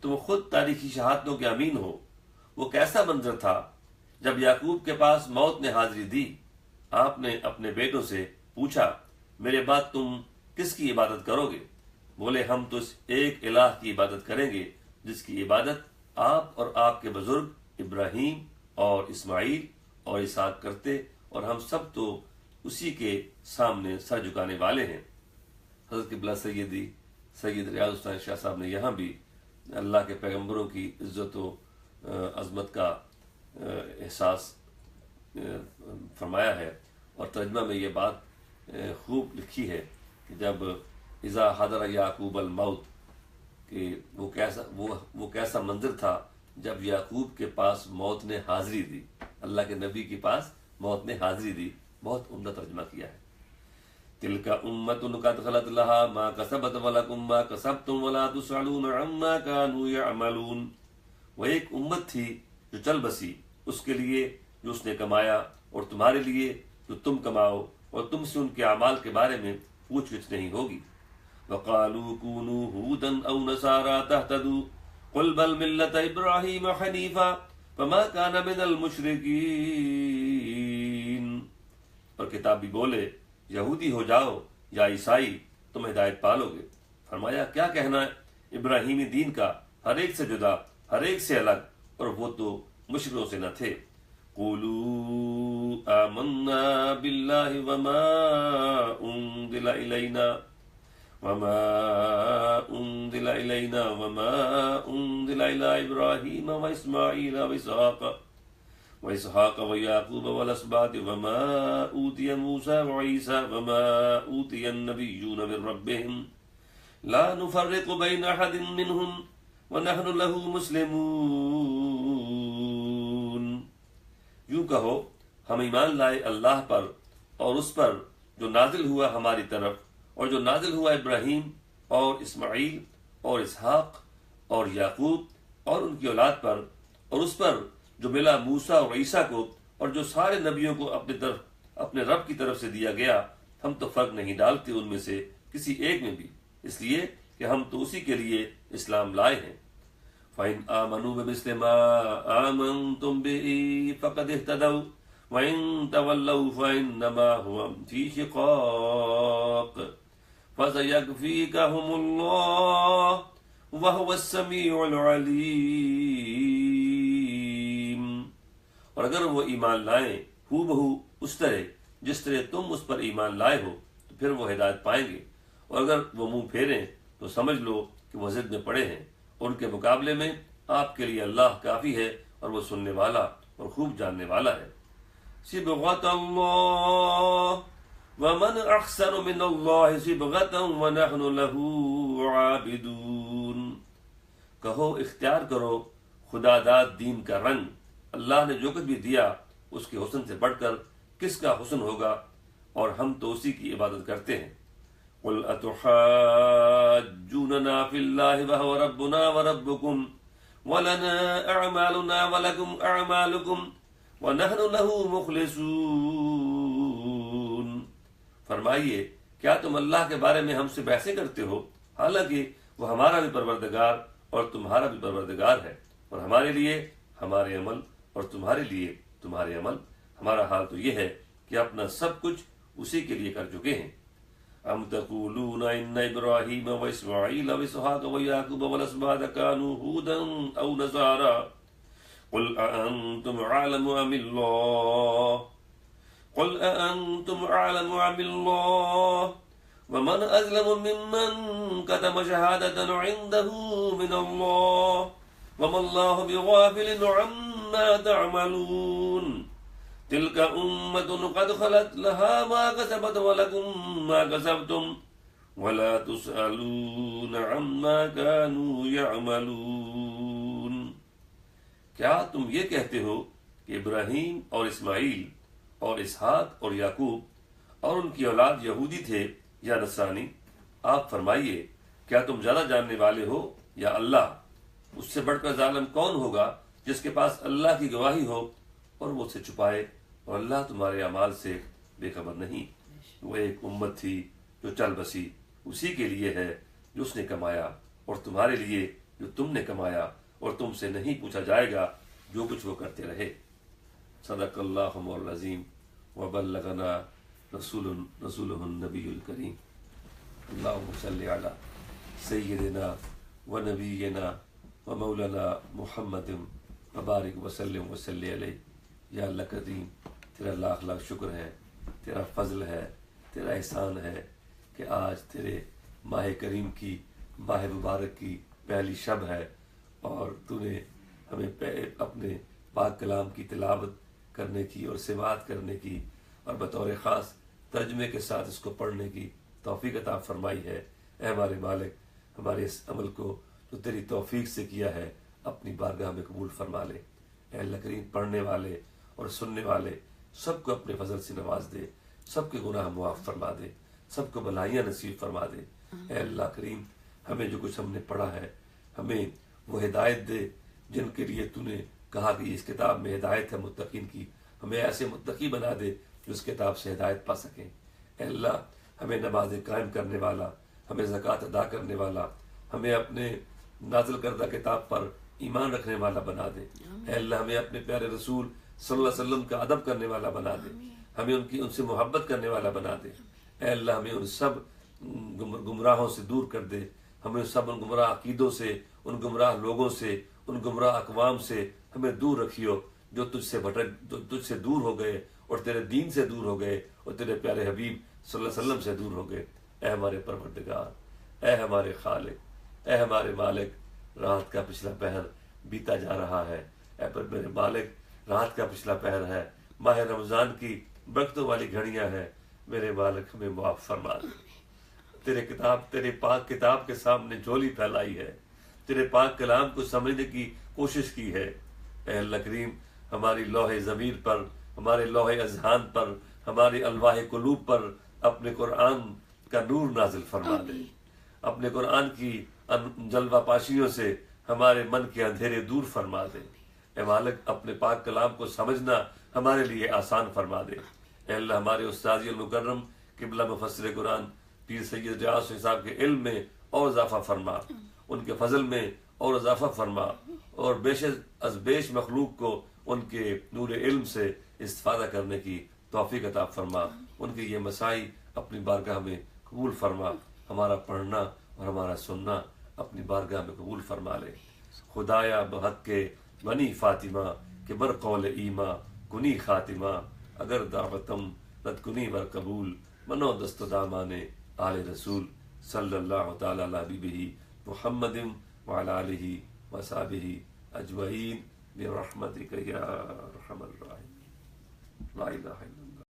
تم خود تاریخی شہادتوں کے امین ہو۔ وہ کیسا منظر تھا جب یعقوب کے پاس موت نے حاضری دی، آپ نے اپنے بیٹوں سے پوچھا میرے بعد تم کس کی عبادت کرو گے؟ بولے ہم تو اس ایک الہ کی عبادت کریں گے جس کی عبادت آپ اور آپ کے بزرگ ابراہیم اور اسماعیل اور اسحاق کرتے، اور ہم سب تو اسی کے سامنے سر جھکانے والے ہیں۔ حضرت قبلہ سید ریاض حسین شاہ صاحب نے یہاں بھی اللہ کے پیغمبروں کی عزت و عظمت کا احساس فرمایا ہے، اور ترجمہ میں یہ بات خوب لکھی ہے کہ جب اذا حضر یعقوب الموت، کہ وہ کیسا منظر تھا جب یعقوب کے پاس موت نے حاضری دی، اللہ کے نبی کے پاس موت نے حاضری دی۔ بہت عمدہ ترجمہ کیا ہے۔ تلک امۃ قد خلت لها ما کسبت ولکم ما کسبتم ولا تسألون عما كانوا يعملون۔ وہ ایک امت تھی جو چل بسی، اس کے لیے جو اس نے کمایا، اور تمہارے لیے جو تم کماؤ، اور تم سے ان کے اعمال کے بارے میں پوچھ گچھ نہیں ہوگی۔ وقالوا كونوا هودا او نصارى تهتدوا قل بل ملة ابراہیم حنیفا فما كان من المشرکین۔ اور کتابی بولے یہودی ہو جاؤ یا عیسائی، تم ہدایت پالو گے۔ فرمایا کیا کہنا ہے ابراہیمی دین کا، ہر ایک سے جدا، ہر ایک سے الگ، اور وہ تو مشرکوں سے نہ تھے۔ قولوا آمنا باللہ وما انزل الینا وما انزل الینا وما انزل الی ابراہیم واسماعیل واسحاق ویعقوب والاسباط وما اوتی موسیٰ وعیسیٰ وما اوتی النبیون من ربهم لا نفرق بین احد منهم ونحن له مسلمون۔ یوں کہو ہم ایمان لائے اللہ پر اور اس پر جو نازل ہوا ہماری طرف، اور جو نازل ہوا ابراہیم اور اسماعیل اور اسحاق اور یعقوب اور ان کی اولاد پر، اور اس پر جو ملا موسیٰ اور عیسیٰ کو، اور جو سارے نبیوں کو اپنے رب کی طرف سے دیا گیا۔ ہم تو فرق نہیں ڈالتے ان میں سے کسی ایک میں بھی، اس لیے کہ ہم تو اسی کے لیے اسلام لائے ہیں۔ فَإِنْ آمَنُوا بِمِثْلِ مَا آمَنْتُمْ بِهِ فَقَدِ اهْتَدَوْا وَإِنْ تَوَلَّوْا فَإِنَّمَا هُمْ فِي شِقَاقٍ فَسَيَكْفِيكَهُمُ اللَّهُ وَهُوَ السَّمِيعُ الْعَلِيمُ۔ اور اگر وہ ایمان لائیں ہو بہو اس طرح جس طرح تم اس پر ایمان لائے ہو، تو پھر وہ ہدایت پائیں گے، اور اگر وہ منہ پھیریں تو سمجھ لو کہ وہ ضد میں پڑے ہیں، اور ان کے مقابلے میں آپ کے لیے اللہ کافی ہے، اور وہ سننے والا اور خوب جاننے والا ہے۔ صبغۃ اللہ ومن احسن من اللہ صبغۃ ونحن له عابدون۔ کہو اختیار کرو خدا داد دین کا رنگ، اللہ نے جو کچھ بھی دیا اس کے حسن سے بڑھ کر کس کا حسن ہوگا، اور ہم تو اسی کی عبادت کرتے ہیں۔ قل اتحاجوننا فی اللہ وهو ربنا وربکم ولنا اعمالنا ولکم اعمالکم ونحن له مخلصون۔ فرمائیے کیا تم اللہ کے بارے میں ہم سے بحثیں کرتے ہو، حالانکہ وہ ہمارا بھی پروردگار اور تمہارا بھی پروردگار ہے، اور ہمارے لیے ہمارے عمل اور تمہارے لیے تمہارے عمل۔ ہمارا حال تو یہ ہے کہ اپنا سب کچھ اسی کے لیے کر چکے ہیں۔ ام تقولون ان ابراہیم واسماعیل واسحاق ویعقوب والاسباط كانوا هودا او نصارى قل اانتم اعلم ام اللہ قل اانتم اعلم ام اللہ ومن ازلم ممن كتم شهادة عنده من اللہ وما اللہ بغافل عما تعملون۔ تلك امة قد خلت لها ما كسبت ولكم ما كسبتم ولا تسألون عما كانوا يعملون۔ کیا تم یہ کہتے ہو کہ ابراہیم اور اسماعیل اور اسحاق اور یعقوب اور ان کی اولاد یہودی تھے یا نصرانی؟ آپ فرمائیے کیا تم زیادہ جاننے والے ہو یا اللہ؟ اس سے بڑھ کر ظالم کون ہوگا جس کے پاس اللہ کی گواہی ہو اور وہ اسے چھپائے، اور اللہ تمہارے اعمال سے بے خبر نہیں۔ وہ ایک امت تھی جو چل بسی، اسی کے لیے ہے جو اس نے کمایا، اور تمہارے لیے جو تم نے کمایا، اور تم سے نہیں پوچھا جائے گا جو کچھ وہ کرتے رہے۔ صدق اللہ العظیم وبلغنا رسولہ النبی الکریم۔ اللہم صلی علی سیدنا و نبینا و مولانا محمد وبارک وسلم وصلی علیہ۔ یا اللہ کریم تیرا لاکھ لاکھ شکر ہے، تیرا فضل ہے، تیرا احسان ہے کہ آج تیرے ماہ کریم کی، ماہ مبارک کی پہلی شب ہے، اور تو نے ہمیں اپنے پاک کلام کی تلاوت کرنے کی اور سماعت کرنے کی، اور بطور خاص ترجمے کے ساتھ اس کو پڑھنے کی توفیق عطا فرمائی ہے۔ اے ہمارے مالک، ہمارے اس عمل کو جو تیری توفیق سے کیا ہے اپنی بارگاہ میں قبول فرما لے۔ اے اللہ کریم پڑھنے والے اور سننے والے سب کو اپنے فضل سے نواز دے، سب کے گناہ معاف فرما دے، سب کو بھلائیاں نصیب فرما دے۔ اے اللہ کریم، ہمیں جو کچھ ہم نے پڑھا ہے ہمیں وہ ہدایت دے جن کے لیے تو نے کہا کہ اس کتاب میں ہدایت ہے متقین کی، ہمیں ایسے متقی بنا دے جو اس کتاب سے ہدایت پا سکیں۔ اے اللہ ہمیں نماز قائم کرنے والا، ہمیں زکوٰۃ ادا کرنے والا، ہمیں اپنے نازل کردہ کتاب پر ایمان رکھنے والا بنا دے۔ اے اللہ ہمیں اپنے پیارے رسول صلی اللہ علیہ وسلم کا ادب کرنے والا بنا دے، ہمیں ان سے محبت کرنے والا بنا دے۔ اے اللہ ہمیں ان سب گمراہوں سے دور کر دے، ہمیں سب ان گمراہ عقیدوں سے، ان گمراہ لوگوں سے، ان گمراہ اقوام سے ہمیں دور رکھیو جو تجھ سے دور ہو گئے اور تیرے دین سے دور ہو گئے اور تیرے پیارے حبیب صلی اللہ علیہ وسلم سے دور ہو گئے۔ اے ہمارے پروردگار، اے ہمارے خالق، اے ہمارے مالک، رات کا پچھلا پہر بیتا جا رہا ہے۔ اے پر میرے مالک، رات کا پچھلا پہر ہے، ماہ رمضان کی برکتوں والی گھڑیاں ہیں، میرے مالک ہمیں معاف فرما دے۔ تیرے پاک کتاب کے سامنے جھولی پھیلائی ہے، تیرے پاک کلام کو سمجھنے کی کوشش کی ہے۔ اے اللہ کریم، ہماری لوح ضمیر پر، ہمارے لوح اذہان پر، ہماری الواح قلوب پر اپنے قرآن کا نور نازل فرما دے۔ اپنے قرآن کی جلوہ پاشیوں سے ہمارے من کے اندھیرے دور فرما دے۔ اے مالک، اپنے پاک کلام کو سمجھنا ہمارے لیے آسان فرما دے۔ اے اللہ ہمارے استاذ المکرم قبلہ مفسر قرآن پیر سید ریاض صاحب کے علم میں اور اضافہ فرما، ان کے فضل میں اور اضافہ فرما، اور بیش از بیش مخلوق کو ان کے نور علم سے استفادہ کرنے کی توفیق عطا فرما۔ ان کے یہ مسائی اپنی بارگاہ میں قبول فرما، ہمارا پڑھنا اور ہمارا سننا اپنی بارگاہ میں قبول فرما لے۔ خدایا بحق کے بنی فاطمہ کہ بر قول ایما کنی خاتمہ، اگر دعوتم رد کنی بر قبول، منو دست دامانے آل رسول صلی اللہ تعالی علی حبیبہ محمد وعلی آلہ وصحبہ اجمعین برحمتک یا ارحم الراحمین۔ لا الہ الا